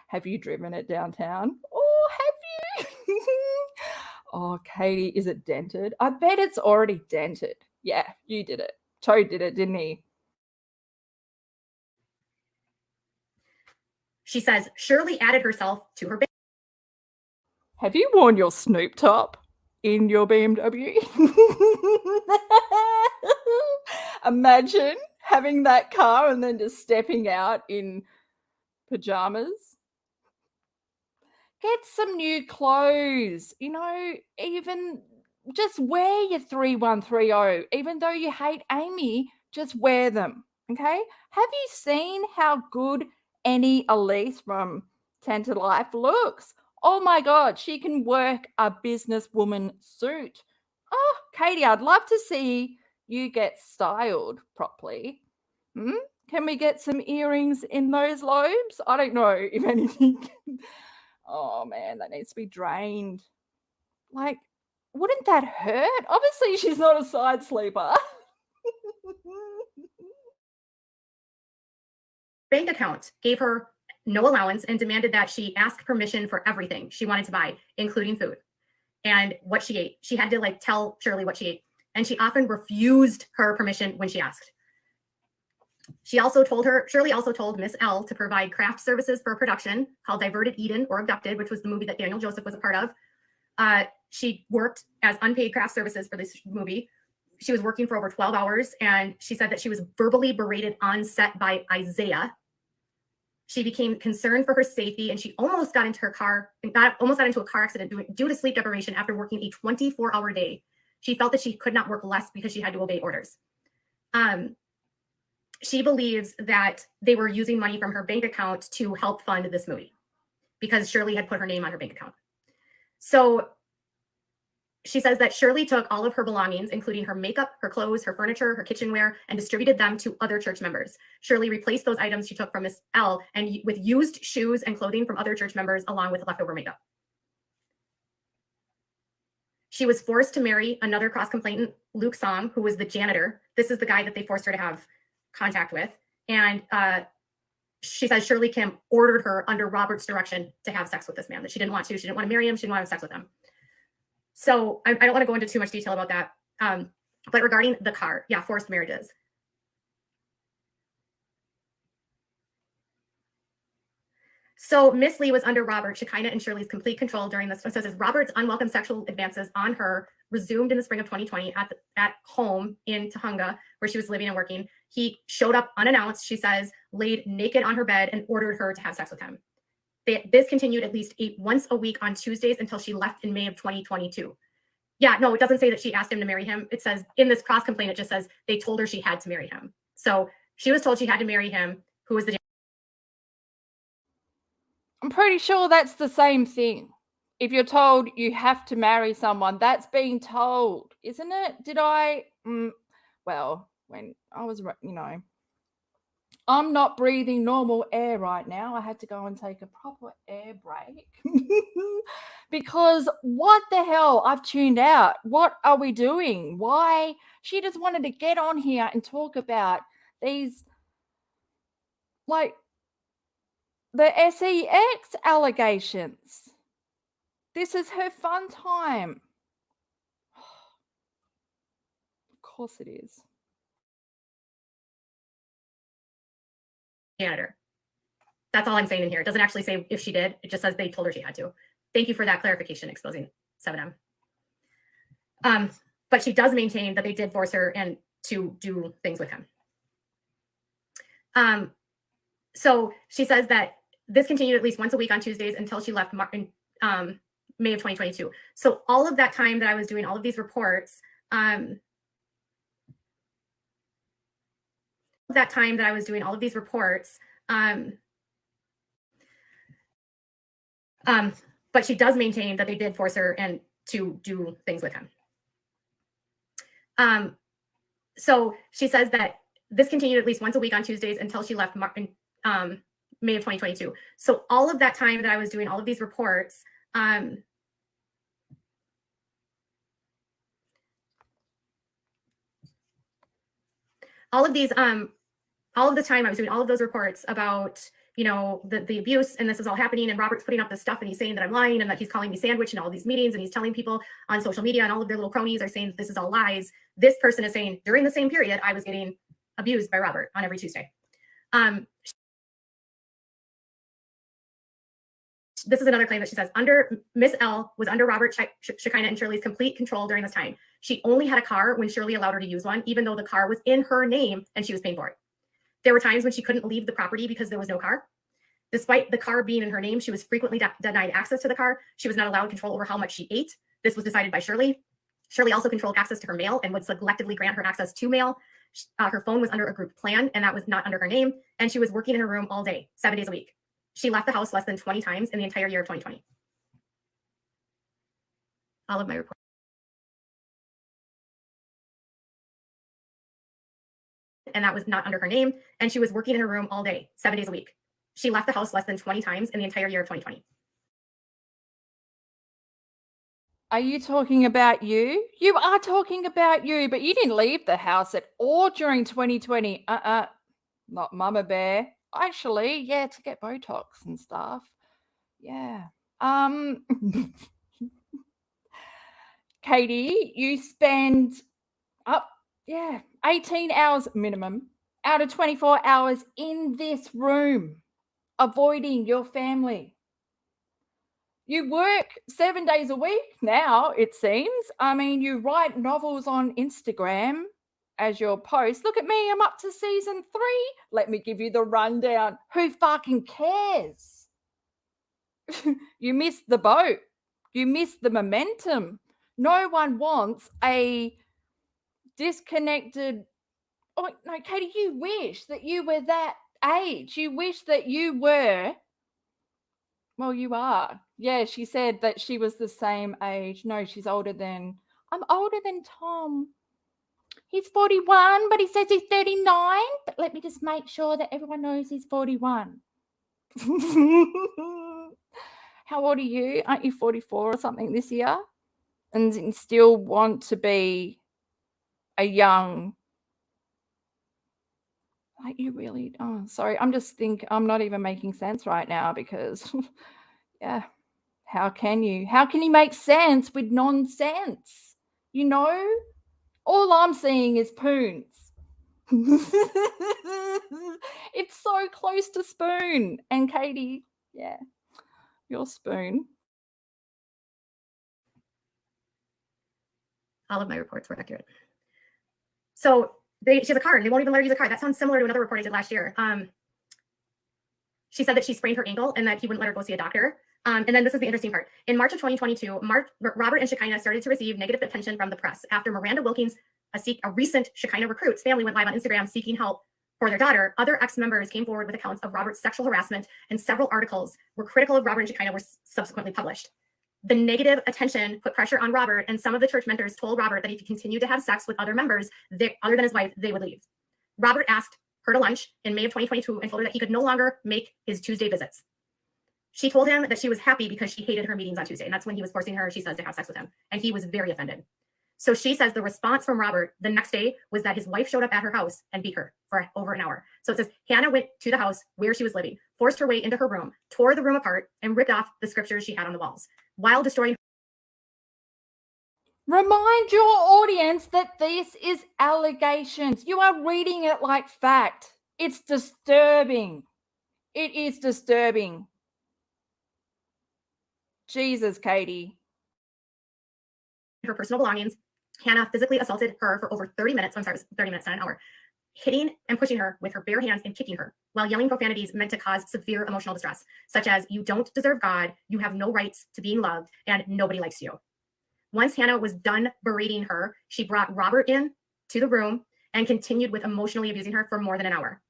S1: Have you driven it downtown? Oh, have you? Oh, Katie, is it dented? I bet it's already dented. Yeah, you did it. Toad did it, didn't he?
S2: She says Shirley added herself to her.
S1: Have you worn your Snoop top in your BMW? Imagine having that car and then just stepping out in pajamas. Get some new clothes, you know, even just wear your 3130. Even though you hate Amy, just wear them, okay? Have you seen how good Annie Elise from 10 to Life looks? Oh my God, she can work a businesswoman suit. Oh, Katie, I'd love to see you get styled properly. Can we get some earrings in those lobes? I don't know if anything. Oh man, that needs to be drained. Like, wouldn't that hurt? Obviously, she's not a side sleeper.
S2: Bank account gave her no allowance and demanded that she ask permission for everything she wanted to buy, including food and what she ate. She had to like tell Shirley what she ate, and she often refused her permission when she asked. Shirley also told Miss L to provide craft services for a production called Diverted Eden or Abducted, which was the movie that Daniel Joseph was a part of. She worked as unpaid craft services for this movie. She was working for over 12 hours, and she said that she was verbally berated on set by Isaiah. She became concerned for her safety, and she almost got into a car accident due to sleep deprivation after working a 24-hour day. She felt that she could not work less because she had to obey orders. She believes that they were using money from her bank account to help fund this movie because Shirley had put her name on her bank account. So she says that Shirley took all of her belongings, including her makeup, her clothes, her furniture, her kitchenware, and distributed them to other church members. Shirley replaced those items she took from Miss L and with used shoes and clothing from other church members, along with leftover makeup. She was forced to marry another cross-complainant, Luke Song, who was the janitor. This is the guy that they forced her to have contact with. And she says Shirley Kim ordered her under Robert's direction to have sex with this man, that she didn't want to. She didn't want to marry him. She didn't want to have sex with him. So I don't want to go into too much detail about that. But regarding the car, yeah, forced marriages. So Miss Lee was under Robert, Shekinah, and Shirley's complete control during this. So it says Robert's unwelcome sexual advances on her resumed in the spring of 2020 at home in Tahunga, where she was living and working. He showed up unannounced, she says, laid naked on her bed and ordered her to have sex with him. This continued at least once a week on Tuesdays until she left in May of 2022. Yeah, no, it doesn't say that she asked him to marry him. It says in this cross complaint, it just says they told her she had to marry him. So she was told she had to marry him, who was the...
S1: I'm pretty sure that's the same thing. If you're told you have to marry someone, that's being told, isn't it? Did I? Well, when I was, I'm not breathing normal air right now. I had to go and take a proper air break because what the hell? I've tuned out. What are we doing? Why? She just wanted to get on here and talk about these, like, the SEX allegations. This is her fun time. Of course it is.
S2: Janitor. That's all I'm saying in here. It doesn't actually say if she did. It just says they told her she had to. Thank you for that clarification, exposing 7M. But she does maintain that they did force her and to do things with him. So she says that this continued at least once a week on Tuesdays until she left in May of 2022. So all of that time that I was doing all of these reports, but she does maintain that they did force her and to do things with him. So she says that this continued at least once a week on Tuesdays until she left in May of 2022. So all of that time that I was doing all of these reports, all of the time I was doing all of those reports about, the abuse, and this is all happening, and Robert's putting up this stuff and he's saying that I'm lying and that he's calling me sandwich in all these meetings, and he's telling people on social media, and all of their little cronies are saying that this is all lies. This person is saying during the same period I was getting abused by Robert on every Tuesday. This is another claim that she says Miss L was under Robert, Shekinah, and Shirley's complete control during this time. She only had a car when Shirley allowed her to use one, even though the car was in her name and she was paying for it. There were times when she couldn't leave the property because there was no car. Despite the car being in her name, she was frequently denied access to the car. She was not allowed control over how much she ate. This was decided by Shirley. Shirley also controlled access to her mail and would selectively grant her access to mail. Her phone was under a group plan, and that was not under her name. And she was working in her room all day, 7 days a week. She left the house less than 20 times in the entire year of 2020. All of my reports. And that was not under her name. And she was working in her room all day, 7 days a week. She left the house less than 20 times in the entire year of 2020.
S1: Are you talking about you? You are talking about you, but you didn't leave the house at all during 2020. Not Mama Bear. Actually, yeah, to get Botox and stuff. Yeah. Katie, you spend 18 hours minimum out of 24 hours in this room, avoiding your family. You work 7 days a week now, it seems. I mean, you write novels on Instagram as your post. Look at me, I'm up to season 3. Let me give you the rundown. Who fucking cares? You missed the boat. You missed the momentum. No one wants a disconnected... Oh, no, Katie, you wish that you were that age. You wish that you were... Well, you are. Yeah, she said that she was the same age. No, she's older than... I'm older than Tom. He's 41, but he says he's 39. But let me just make sure that everyone knows he's 41. How old are you? Aren't you 44 or something this year? And still want to be a young... Like, you really... Oh, sorry. I'm not even making sense right now because... Yeah. How can you make sense with nonsense? You know, all I'm seeing is poons. It's so close to spoon. And Katie, yeah, your spoon.
S2: All of my reports were accurate. So she has a card. They won't even let her use a card. That sounds similar to another report I did last year. She said that she sprained her ankle and that he wouldn't let her go see a doctor. And then this is the interesting part. In March of 2022, Robert and Shekinah started to receive negative attention from the press after Miranda Wilkins, a recent Shekinah recruit's family, went live on Instagram seeking help for their daughter. Other ex-members came forward with accounts of Robert's sexual harassment, and several articles were critical of Robert and Shekinah were subsequently published. The negative attention put pressure on Robert, and some of the church mentors told Robert that if he continued to have sex with other members, other than his wife, they would leave. Robert asked her to lunch in May of 2022 and told her that he could no longer make his Tuesday visits. She told him that she was happy because she hated her meetings on Tuesday, and that's when he was forcing her, she says, to have sex with him, and he was very offended. So she says the response from Robert the next day was that his wife showed up at her house and beat her for over an hour. So it says Hannah went to the house where she was living, forced her way into her room, tore the room apart, and ripped off the scriptures she had on the walls while destroying.
S1: Remind your audience that this is allegations. You are reading it like fact. It's disturbing. It is disturbing. Jesus, Katie.
S2: Her personal belongings. Hannah physically assaulted her for over 30 minutes. I'm sorry, it was 30 minutes, not an hour. Hitting and pushing her with her bare hands and kicking her while yelling profanities meant to cause severe emotional distress, such as, "You don't deserve God, you have no rights to being loved, and nobody likes you." Once Hannah was done berating her, she brought Robert in to the room and continued with emotionally abusing her for more than an hour.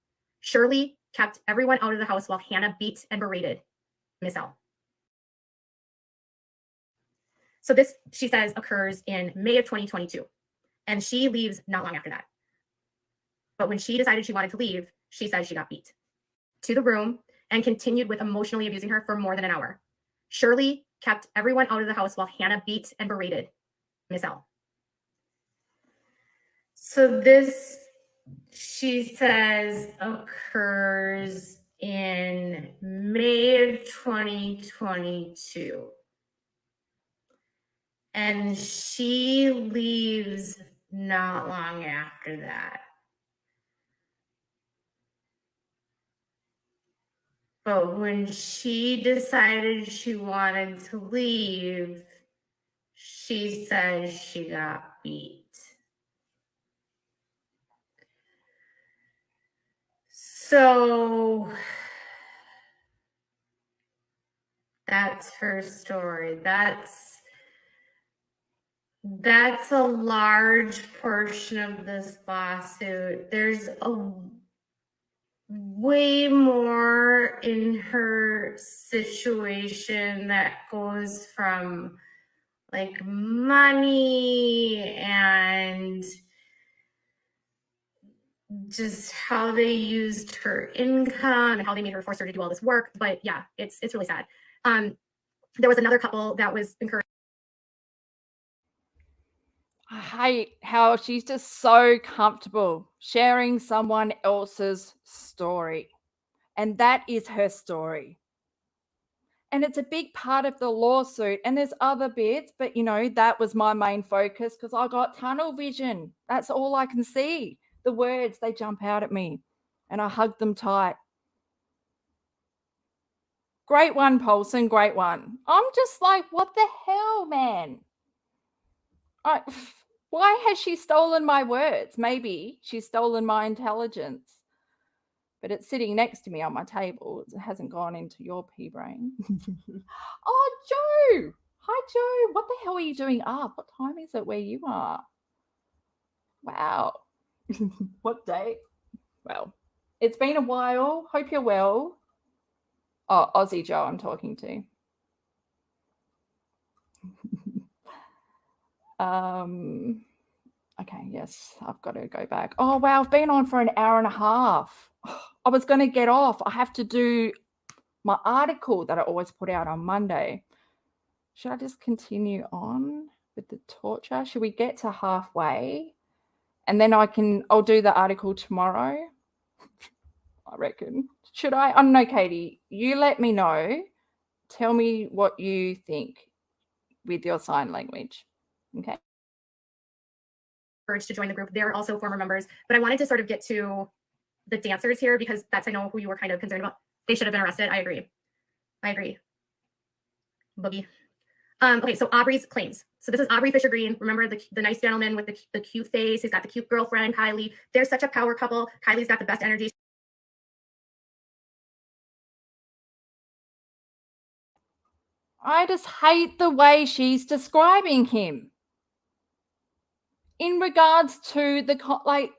S2: Shirley kept everyone out of the house while Hannah beat and berated Miss L. So this, she says, occurs in May of 2022, and she leaves not long after that. But when she decided she wanted to leave, she says she got beat to the room and continued with emotionally abusing her for more than an hour. Shirley kept everyone out of the house while Hannah beat and berated Miss L. So this, she says, occurs in May of 2022. And she leaves not long after that. But when she decided she wanted to leave, she says she got beat. So that's her story. That's a large portion of this lawsuit. There's a way more in her situation that goes from like money and just how they used her income and how they made her force her to do all this work. But yeah, it's really sad. There was another couple that was encouraged.
S1: I hate how she's just so comfortable sharing someone else's story. And that is her story. And it's a big part of the lawsuit. And there's other bits, but you know, that was my main focus because I got tunnel vision. That's all I can see. The words, they jump out at me and I hug them tight. Great one, Paulson, great one. I'm just like, what the hell, man? Why has she stolen my words? Maybe she's stolen my intelligence. But it's sitting next to me on my table. It hasn't gone into your pea brain. Oh, Joe. Hi, Joe. What the hell are you doing up? What time is it where you are? Wow. What day? Well, it's been a while. Hope you're well. Oh, Aussie Joe I'm talking to. Okay, yes, I've got to go back. Oh, wow, I've been on for an hour and a half. I was going to get off. I have to do my article that I always put out on Monday. Should I just continue on with the torture? Should we get to halfway? And then I'll do the article tomorrow, I reckon. Should I? I don't know, Katie. You let me know tell me what you think with your sign language. Okay.
S2: Urge to join the group. They're also former members, but I wanted to sort of get to the dancers here because that's, I know, who you were kind of concerned about. They should have been arrested. I agree. Boogie. Okay, so Aubrey's claims. So this is Aubrey Fisher Green. Remember the nice gentleman with the cute face. He's got the cute girlfriend, Kylie. They're such a power couple. Kylie's got the best energy.
S1: I just hate the way she's describing him in regards to the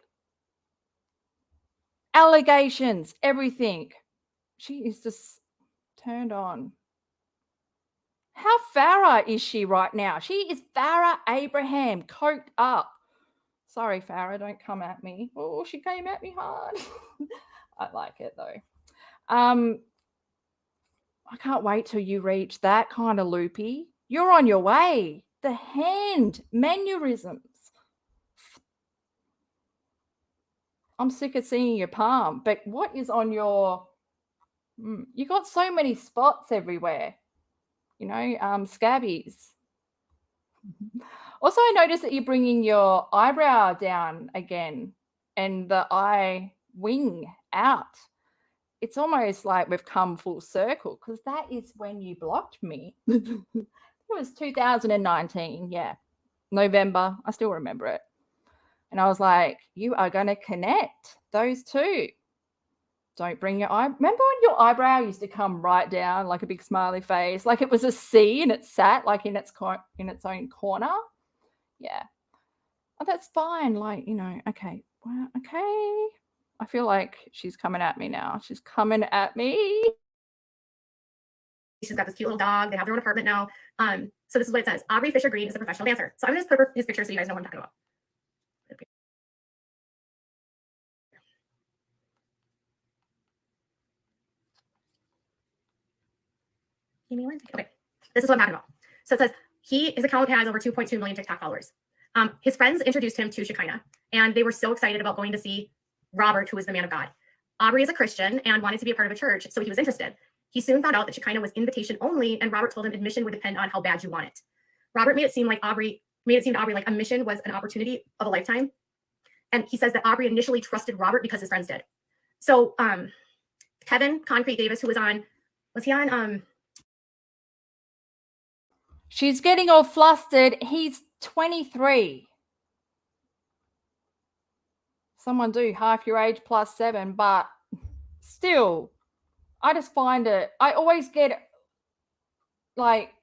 S1: allegations, everything. She is just turned on. How Farrah is she right now? She is Farrah Abraham, coked up. Sorry, Farrah, don't come at me. Oh, she came at me hard. I like it though. I can't wait till you reach that kind of loopy. You're on your way. The hand mannerisms. I'm sick of seeing your palm, but what is on your... You got so many spots everywhere. You know, scabbies. Also, I noticed that you're bringing your eyebrow down again and the eye wing out. It's almost like we've come full circle because that is when you blocked me. It was 2019, yeah, November. I still remember it. And I was like, you are going to connect those two. Don't bring your eye. Remember when your eyebrow used to come right down like a big smiley face, like it was a C and it sat like in its own corner? Yeah. Oh, that's fine. Like, you know, okay. Well, okay. I feel like she's coming at me now. She's coming at me.
S2: She's got this cute little dog. They have their own apartment now. So this is what it says. Aubrey Fisher Green is a professional dancer. So I'm going to just put his picture so you guys know what I'm talking about. Okay, this is what I'm talking about. So it says his account has over 2.2 million TikTok followers. His friends introduced him to Shekinah, and they were so excited about going to see Robert, who is the man of God. Aubrey is a Christian and wanted to be a part of a church, so he was interested. He soon found out that Shekinah was invitation only, and Robert told him admission would depend on how bad you want it. Robert made it seem to Aubrey like a mission was an opportunity of a lifetime. And he says that Aubrey initially trusted Robert because his friends did. So Kevin Concrete Davis, who was he on?
S1: She's getting all flustered. He's 23. Someone do half your age plus 7, but still, I just find it, I always get like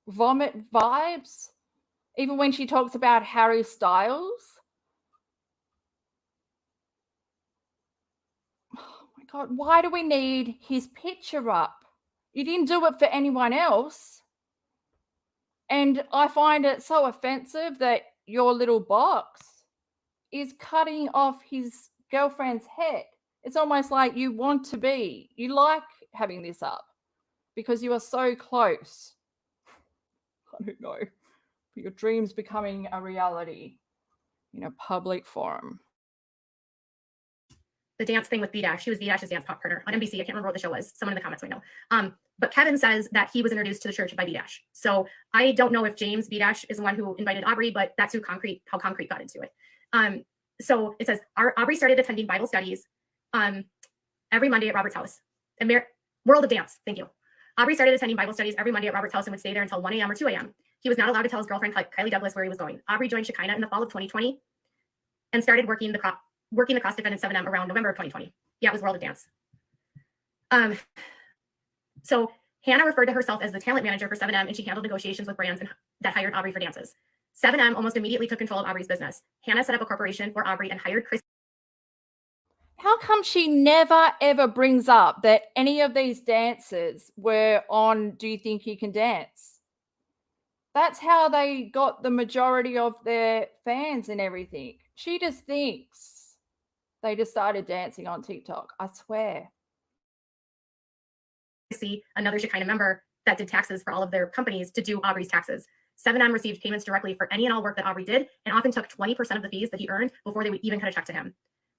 S1: vomit vibes, even when she talks about Harry Styles. Oh my God, why do we need his picture up? You didn't do it for anyone else. And I find it so offensive that your little box is cutting off his girlfriend's head. It's almost like you like having this up because you are so close. I don't know. But your dreams becoming a reality in a public forum.
S2: The dance thing with B-Dash. She was B-Dash's dance partner on NBC. I can't remember what the show was. Someone in the comments might know. But Kevin says that he was introduced to the church by B-Dash. So I don't know if James B-Dash is the one who invited Aubrey, but that's how Concrete got into it. So it says, Aubrey started attending Bible studies every Monday at Robert's house. World of Dance, thank you. Aubrey started attending Bible studies every Monday at Robert's house and would stay there until 1 a.m. or 2 a.m. He was not allowed to tell his girlfriend, Kylie Douglas, where he was going. Aubrey joined Shekinah in the fall of 2020 and started working the cross defendant 7M around November of 2020. Yeah, it was World of Dance. So Hannah referred to herself as the talent manager for 7M, and she handled negotiations with brands that hired Aubrey for dances. 7M almost immediately took control of Aubrey's business. Hannah set up a corporation for Aubrey and hired Chris.
S1: How come she never ever brings up that any of these dancers were on Do You Think You Can Dance? That's how they got the majority of their fans and everything. She just thinks they just started dancing on TikTok. I swear.
S2: See another Shekinah member that did taxes for all of their companies to do Aubrey's taxes. 7M received payments directly for any and all work that Aubrey did and often took 20% of the fees that he earned before they would even cut a check to him.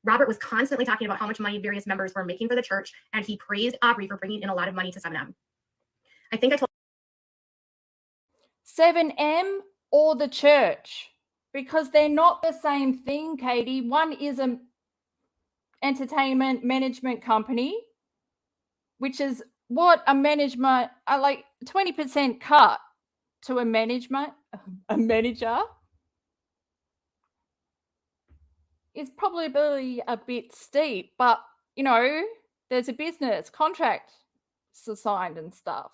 S2: Robert was constantly talking about how much money various members were making for the church, and he praised Aubrey for bringing in a lot of money to 7M. I think I told
S1: 7M or the church, because they're not the same thing, Katie. One is an entertainment management company, which is what a management, like 20% cut to a manager is probably a bit steep, but you know, there's a business contract signed and stuff.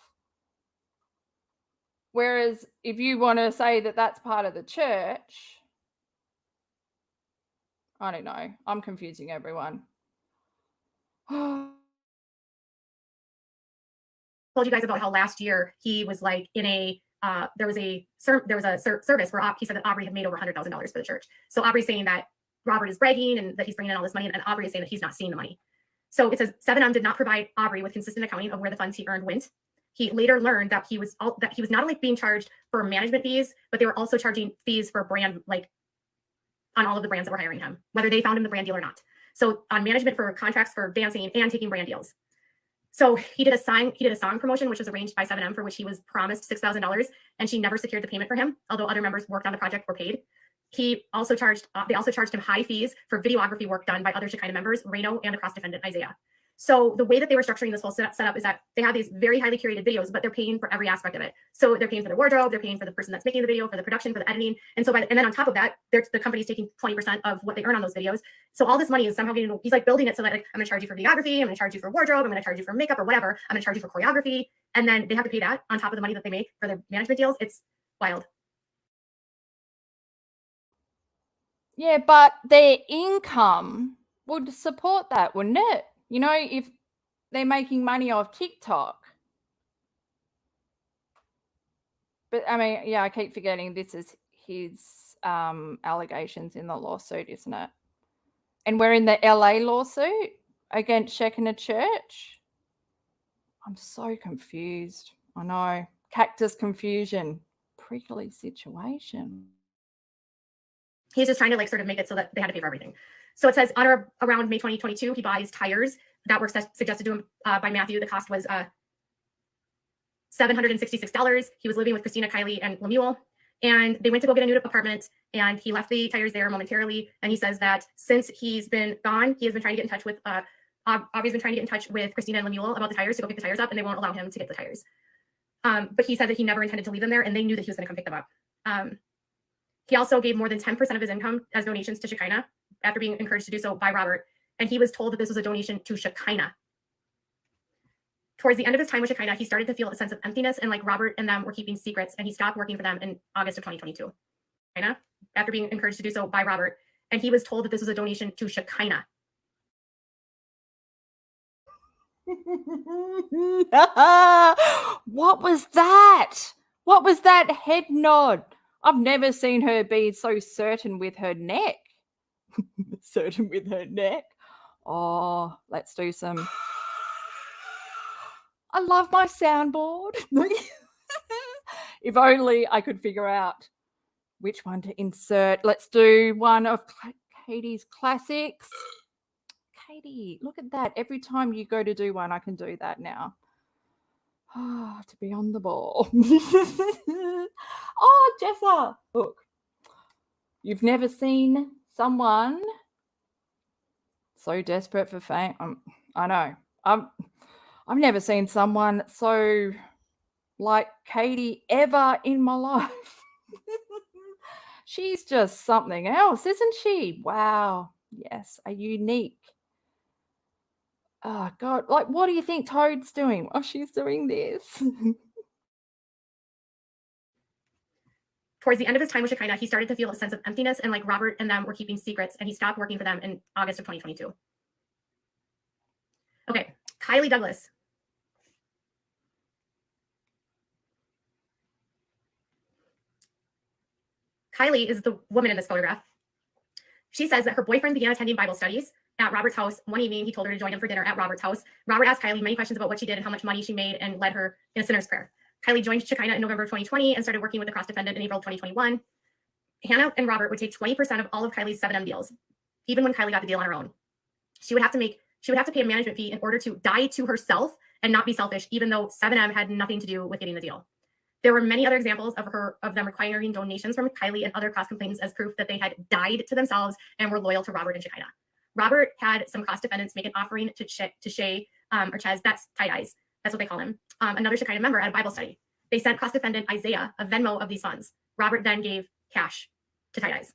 S1: Whereas if you want to say that that's part of the church, I don't know. I'm confusing everyone.
S2: you guys about how last year he was like in a there was a service where he said that Aubrey had made over $100,000 for the church. So Aubrey's saying that Robert is bragging and that he's bringing in all this money, and Aubrey is saying that he's not seeing the money. So it says 7M did not provide Aubrey with consistent accounting of where the funds he earned went. He later learned that he was not only being charged for management fees, but they were also charging fees for brand, like on all of the brands that were hiring him, whether they found him the brand deal or not. So on management for contracts for dancing and taking brand deals. So he did a song promotion, which was arranged by 7M, for which he was promised $6,000, and she never secured the payment for him, although other members worked on the project were paid. They also charged him high fees for videography work done by other shekinah members, Reno and the cross defendant Isaiah. So the way that they were structuring this whole setup is that they have these very highly curated videos, but they're paying for every aspect of it. So they're paying for the wardrobe, they're paying for the person that's making the video, for the production, for the editing. And so and then on top of that, the company's taking 20% of what they earn on those videos. So all this money is somehow getting, he's like building it so that, like, I'm gonna charge you for videography, I'm gonna charge you for wardrobe, I'm gonna charge you for makeup or whatever, I'm gonna charge you for choreography. And then they have to pay that on top of the money that they make for their management deals. It's wild.
S1: Yeah, but their income would support that, wouldn't it? You know, if they're making money off TikTok. But I mean, yeah, I keep forgetting this is his allegations in the lawsuit, isn't it? And we're in the LA lawsuit against Shekinah Church. I'm so confused. I know. Cactus confusion. Prickly situation.
S2: He's just trying to like sort of make it so that they had to pay for everything. So it says on or around May 2022, he buys tires that were suggested to him by Matthew. The cost was $766. He was living with Christina, Kylie, and Lemuel. And they went to go get a new apartment, and he left the tires there momentarily. And he says that since he's been gone, he has been trying to get in touch with Aubrey's been trying to get in touch with Christina and Lemuel about the tires to go pick the tires up, and they won't allow him to get the tires. But he said that he never intended to leave them there, and they knew that he was going to come pick them up. He also gave more than 10% of his income as donations to Shekinah after being encouraged to do so by Robert. And he was told that this was a donation to Shekinah. Towards the end of his time with Shekinah, he started to feel a sense of emptiness, and like Robert and them were keeping secrets, and he stopped working for them in August of 2022. Shekinah, after being encouraged to do so by Robert. And he was told that this was a donation to Shekinah.
S1: What was that? What was that head nod? I've never seen her be so certain with her neck. Certain with her neck. Oh, let's do some. I love my soundboard. If only I could figure out which one to insert. Let's do one of Katie's classics. Katie, look at that. Every time you go to do one, I can do that now. Oh, to be on the ball. Oh, Jessa, look. You've never seen someone so desperate for fame. I know. I've never seen someone so like Katie ever in my life. She's just something else, isn't she? Wow. Yes, a unique. Oh, God. Like, what do you think Toad's doing? Oh, she's doing this.
S2: Towards the end of his time with Shekinah, he started to feel a sense of emptiness, and like Robert and them were keeping secrets, and he stopped working for them in August of 2022. Okay, Kylie Douglas. Kylie is the woman in this photograph. She says that her boyfriend began attending Bible studies at Robert's house. One evening, he told her to join him for dinner at Robert's house. Robert asked Kylie many questions about what she did and how much money she made, and led her in a sinner's prayer. Kylie joined Shekinah in November 2020 and started working with the cross defendant in April 2021. Hannah and Robert would take 20% of all of Kylie's 7M deals, even when Kylie got the deal on her own. She would have to pay a management fee in order to die to herself and not be selfish, even though 7M had nothing to do with getting the deal. There were many other examples of them requiring donations from Kylie and other cross complaints as proof that they had died to themselves and were loyal to Robert and Shekinah. Robert had some cross defendants make an offering to Shay, or Chez, that's tie-dyes, that's what they call him, another Shekinah member at a Bible study. They sent cross defendant Isaiah a Venmo of these funds. Robert then gave cash to tie-dyes.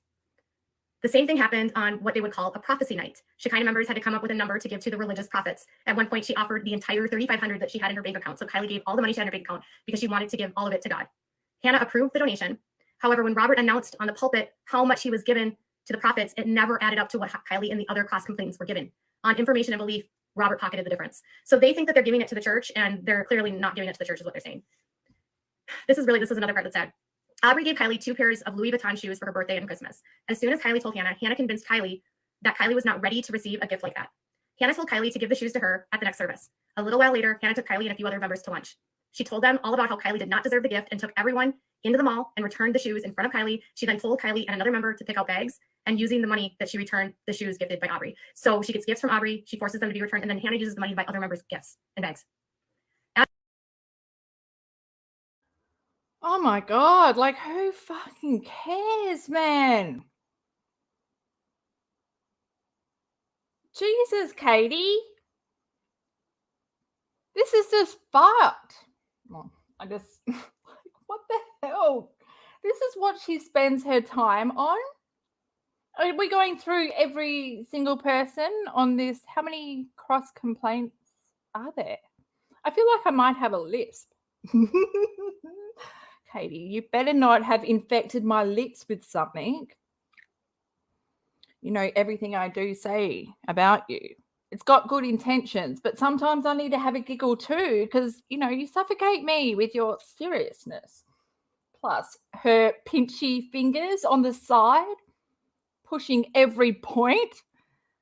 S2: The same thing happened on what they would call a prophecy night. Shekinah members had to come up with a number to give to the religious prophets. At one point, she offered the entire $3,500 that she had in her bank account. So Kylie gave all the money she had in her bank account because she wanted to give all of it to God. Hannah approved the donation. However, when Robert announced on the pulpit how much he was given to the prophets, it never added up to what Kylie and the other cross complainants were given. On information and belief, Robert pocketed the difference. So they think that they're giving it to the church, and they're clearly not giving it to the church is what they're saying. This is another part that's sad. Aubrey gave Kylie 2 pairs of Louis Vuitton shoes for her birthday and Christmas. As soon as Kylie told Hannah, Hannah convinced Kylie that Kylie was not ready to receive a gift like that. Hannah told Kylie to give the shoes to her at the next service. A little while later, Hannah took Kylie and a few other members to lunch. She told them all about how Kylie did not deserve the gift and took everyone into the mall and returned the shoes in front of Kylie. She then told Kylie and another member to pick out bags, and using the money that she returned the shoes gifted by Aubrey. So she gets gifts from Aubrey, she forces them to be returned, and then Hannah uses the money to buy other members gifts and bags.
S1: Oh my God, like who fucking cares, man? Jesus, Katie. This is just fucked. Well, I just, what the hell? This is what she spends her time on? Are we going through every single person on this? How many cross complaints are there? I feel like I might have a lisp. Katie, you better not have infected my lips with something. You know, everything I do say about you, it's got good intentions, but sometimes I need to have a giggle too because, you know, you suffocate me with your seriousness. Plus, her pinchy fingers on the side, pushing every point.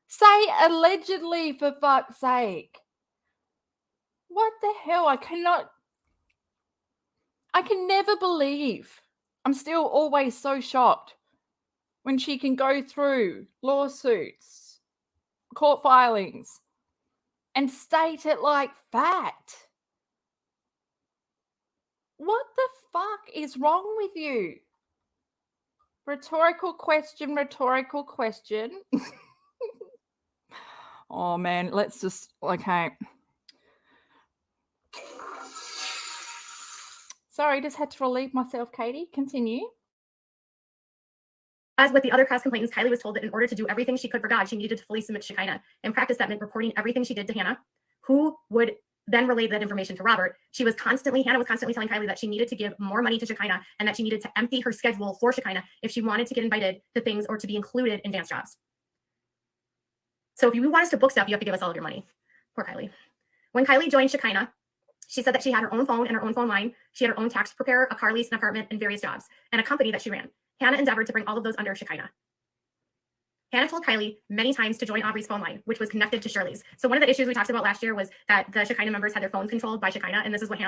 S1: Say allegedly, for fuck's sake. What the hell? I can never believe. I'm still always so shocked when she can go through lawsuits, court filings, and state it like fact. What the fuck is wrong with you? Rhetorical question, rhetorical question. Oh man, let's just, okay. Sorry, just had to relieve myself, Katie. Continue.
S2: As with the other cross complainants, Kylie was told that in order to do everything she could for God, she needed to fully submit to Shekinah. In practice, that meant reporting everything she did to Hannah, who would then relay that information to Robert. Hannah was constantly telling Kylie that she needed to give more money to Shekinah and that she needed to empty her schedule for Shekinah if she wanted to get invited to things or to be included in dance jobs. So if you want us to book stuff, you have to give us all of your money. Poor Kylie. When Kylie joined Shekinah, she said that she had her own phone and her own phone line. She had her own tax preparer, a car lease, an apartment, and various jobs, and a company that she ran. Hannah endeavored to bring all of those under Shekinah. Hannah told Kylie many times to join Aubrey's phone line, which was connected to Shirley's. So one of the issues we talked about last year was that the Shekinah members had their phones controlled by Shekinah, and this is what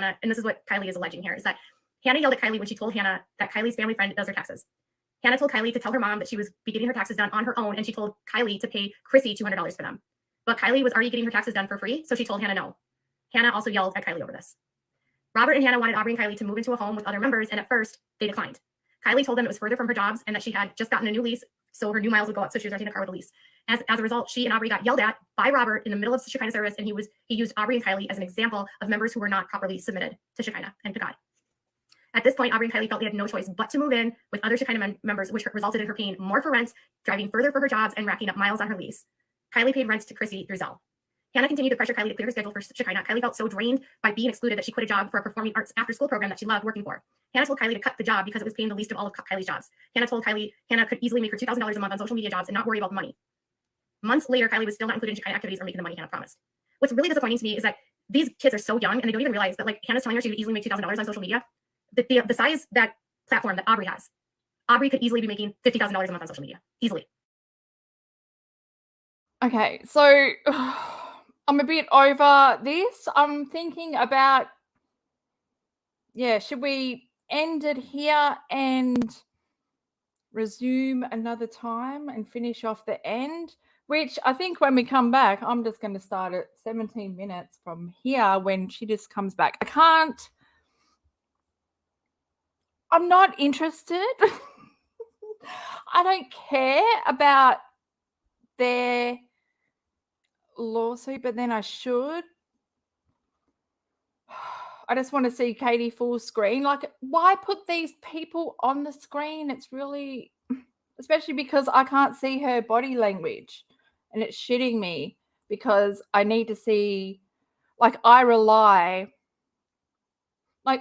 S2: Kylie is alleging here, is that Hannah yelled at Kylie when she told Hannah that Kylie's family friend does her taxes. Hannah told Kylie to tell her mom that she was getting her taxes done on her own, and she told Kylie to pay Chrissy $200 for them. But Kylie was already getting her taxes done for free, so she told Hannah no. Hannah also yelled at Kylie over this. Robert and Hannah wanted Aubrey and Kylie to move into a home with other members, and at first, they declined. Kylie told them it was further from her jobs and that she had just gotten a new lease, so her new miles would go up, so she was renting a car with a lease. As a result, she and Aubrey got yelled at by Robert in the middle of the Shekinah service, and he used Aubrey and Kylie as an example of members who were not properly submitted to Shekinah and to God. At this point, Aubrey and Kylie felt they had no choice but to move in with other Shekinah members, which resulted in her paying more for rent, driving further for her jobs, and racking up miles on her lease. Kylie paid rent to Chrissy through Zelle. Hannah continued to pressure Kylie to clear her schedule for Shekinah. Kylie felt so drained by being excluded that she quit a job for a performing arts after-school program that she loved working for. Hannah told Kylie to cut the job because it was paying the least of all of Kylie's jobs. Hannah told Kylie Hannah could easily make her $2,000 a month on social media jobs and not worry about the money. Months later, Kylie was still not included in Shekinah activities or making the money Hannah promised. What's really disappointing to me is that these kids are so young and they don't even realize that, like, Hannah's telling her she could easily make $2,000 on social media. The size that platform that Aubrey has, Aubrey could easily be making $50,000 a month on social media, easily.
S1: Okay, so I'm a bit over this. I'm thinking about, should we end it here and resume another time and finish off the end? Which I think when we come back, I'm just going to start at 17 minutes from here when she just comes back. I'm not interested. I don't care about their lawsuit, but then I should. I just want to see Katie full screen. Like, why put these people on the screen? It's really, especially because I can't see her body language and it's shitting me because I need to see, like, like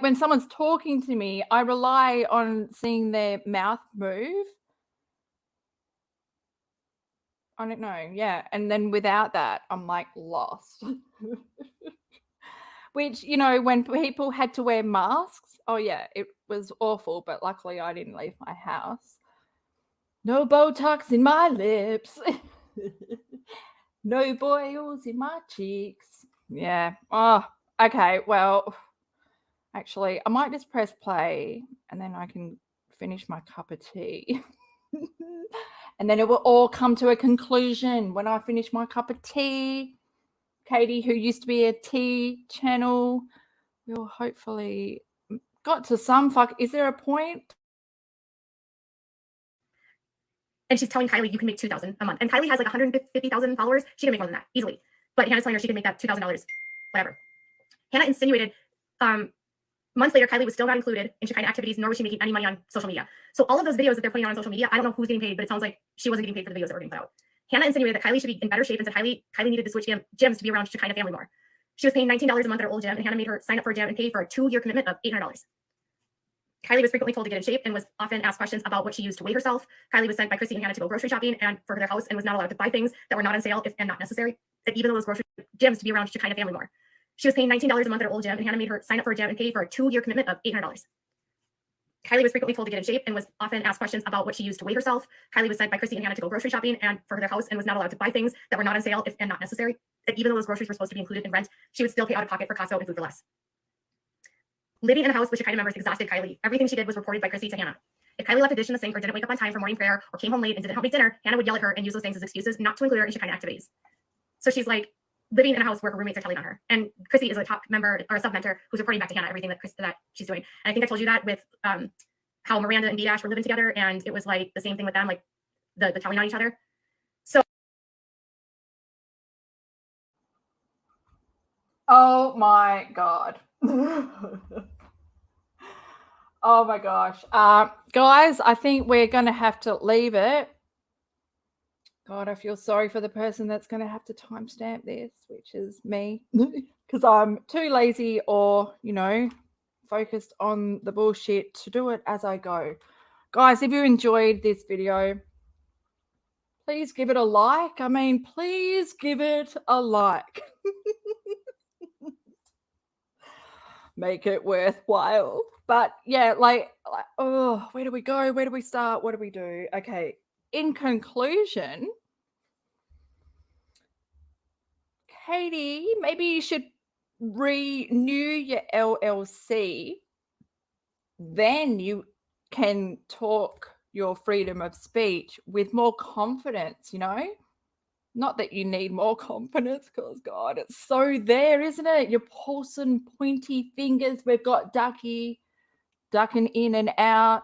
S1: when someone's talking to me, I rely on seeing their mouth move. I don't know. Yeah. And then without that, I'm like lost. Which, you know, when people had to wear masks, oh yeah, it was awful, but luckily I didn't leave my house. No Botox in my lips. No boils in my cheeks. Yeah. Oh, okay. Well, actually, I might just press play and then I can finish my cup of tea. And then it will all come to a conclusion when I finish my cup of tea. Katie, who used to be a tea channel, will hopefully got to some is there a point?
S2: And she's telling Kylie, you can make $2,000 a month. And Kylie has like 150,000 followers. She can make more than that easily. But Hannah's telling her she can make that $2,000, whatever. Hannah insinuated months later, Kylie was still not included in shekinah activities, nor was she making any money on social media. So all of those videos that they're putting on social media, I don't know who's getting paid, but it sounds like she wasn't getting paid for the videos that were getting put out. Hannah insinuated that Kylie should be in better shape and said Kylie needed to switch gyms to be around shekinah family more. She was paying $19 a month at her old gym, and Hannah made her sign up for a gym and pay for a 2-year commitment of $800. Kylie was frequently told to get in shape and was often asked questions about what she used to weigh herself. Kylie was sent by Chrissy and Hannah to go grocery shopping and for their house and was not allowed to buy things that were not on sale and not necessary, and even though those grocery gyms to be around shekinah family more. She was paying $19 a month at her old gym, and Hannah made her sign up for a gym and pay for a 2-year commitment of $800. Kylie was frequently told to get in shape and was often asked questions about what she used to weigh herself. Kylie was sent by Chrissy and Hannah to go grocery shopping and for their house and was not allowed to buy things that were not on sale and not necessary, and even though those groceries were supposed to be included in rent, she would still pay out of pocket for Costco and food for less. Living in a house with shekinah members exhausted Kylie. Everything she did was reported by Chrissy to Hannah. If Kylie left a dish in the sink or didn't wake up on time for morning prayer or came home late and didn't help make dinner, Hannah would yell at her and use those things as excuses not to include her in shekinah activities. So she's like living in a house where her roommates are telling on her. And Chrissy is a top member or a sub-mentor who's reporting back to Hannah everything that she's doing. And I think I told you that with how Miranda and D-Dash were living together, and it was like the same thing with them, like the telling on each other. So
S1: Oh my God. Oh my gosh. Guys, I think we're going to have to leave it. God, I feel sorry for the person that's going to have to timestamp this, which is me, because I'm too lazy or, you know, focused on the bullshit to do it as I go. Guys, if you enjoyed this video, please give it a like. I mean, please give it a like. Make it worthwhile. But yeah, like, oh, where do we go? Where do we start? What do we do? Okay. In conclusion, Katie, maybe you should renew your LLC. Then you can talk your freedom of speech with more confidence, you know? Not that you need more confidence, because God, it's so there, isn't it? Your Paulson pointy fingers. We've got Ducky ducking in and out.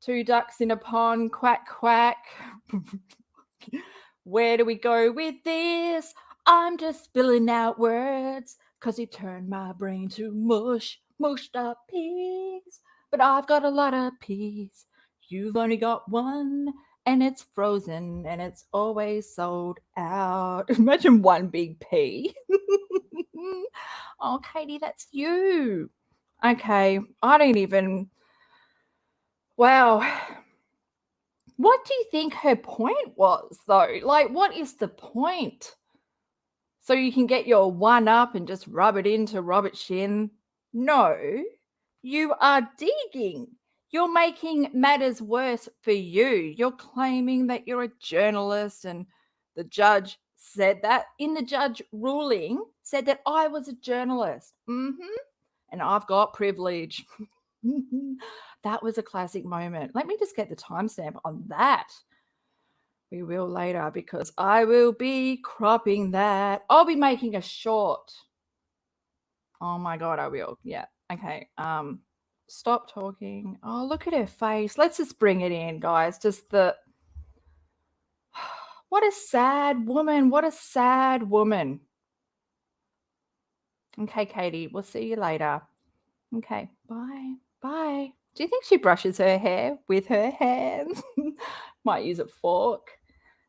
S1: 2 ducks in a pond, quack, quack. Where do we go with this? I'm just spilling out words, because you turned my brain to mush, mushed up peas. But I've got a lot of peas. You've only got one, and it's frozen, and it's always sold out. Imagine one big pea. Oh, Katie, that's you. Okay, I don't even... Wow. What do you think her point was, though? Like, what is the point? So you can get your one up and just rub it into Robert Shin? No, you are digging. You're making matters worse for you. You're claiming that you're a journalist, and the judge said that in the judge ruling, said that I was a journalist. And I've got privilege. That was a classic moment. Let me just get the timestamp on that. We will later because I will be cropping that. I'll be making a short. Oh my God, I will. Yeah. Okay. Stop talking. Oh, look at her face. Let's just bring it in, guys. Just the what a sad woman. What a sad woman. Okay, Katie, we'll see you later. Okay, bye. Bye. Do you think she brushes her hair with her hands? Might use a fork.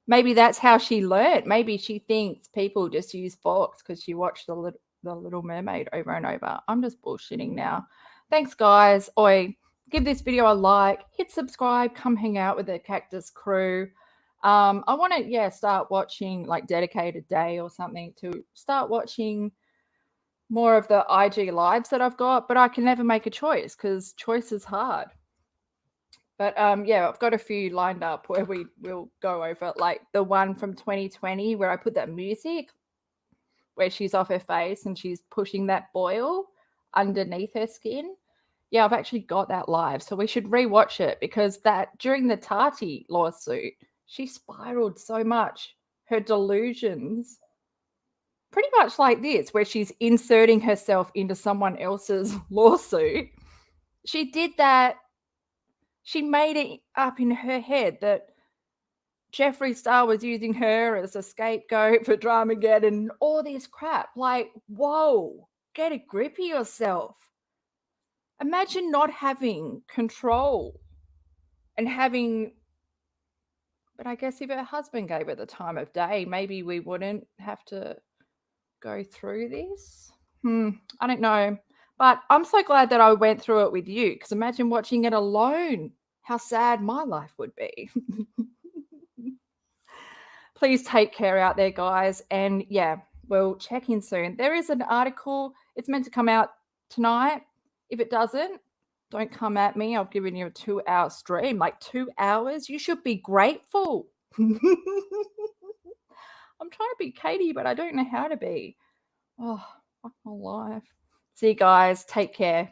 S1: Maybe that's how she learnt. Maybe she thinks people just use forks because she watched the Little Mermaid over and over. I'm just bullshitting now. Thanks, guys. Oi, give this video a like, hit subscribe, come hang out with the Cactus crew. I want to, start watching like Dedicated Day or something to start watching more of the IG lives that I've got, but I can never make a choice because choice is hard. But I've got a few lined up where we will go over, like the one from 2020 where I put that music where she's off her face and she's pushing that boil underneath her skin. Yeah, I've actually got that live. So we should rewatch it because that during the Tati lawsuit, she spiraled so much. Her delusions, pretty much like this, where she's inserting herself into someone else's lawsuit. She did that. She made it up in her head that Jeffree Star was using her as a scapegoat for Dramageddon and all this crap. Like, whoa, get a grip of yourself. Imagine not having control and having, but I guess if her husband gave her the time of day, maybe we wouldn't have to go through this. I don't know. But I'm so glad that I went through it with you because imagine watching it alone. How sad my life would be. Please take care out there, guys. And we'll check in soon. There is an article. It's meant to come out tonight. If it doesn't, don't come at me. I've given you a 2-hour stream, like 2 hours. You should be grateful. I'm trying to be Katie, but I don't know how to be. Oh, fuck my life. See you guys. Take care.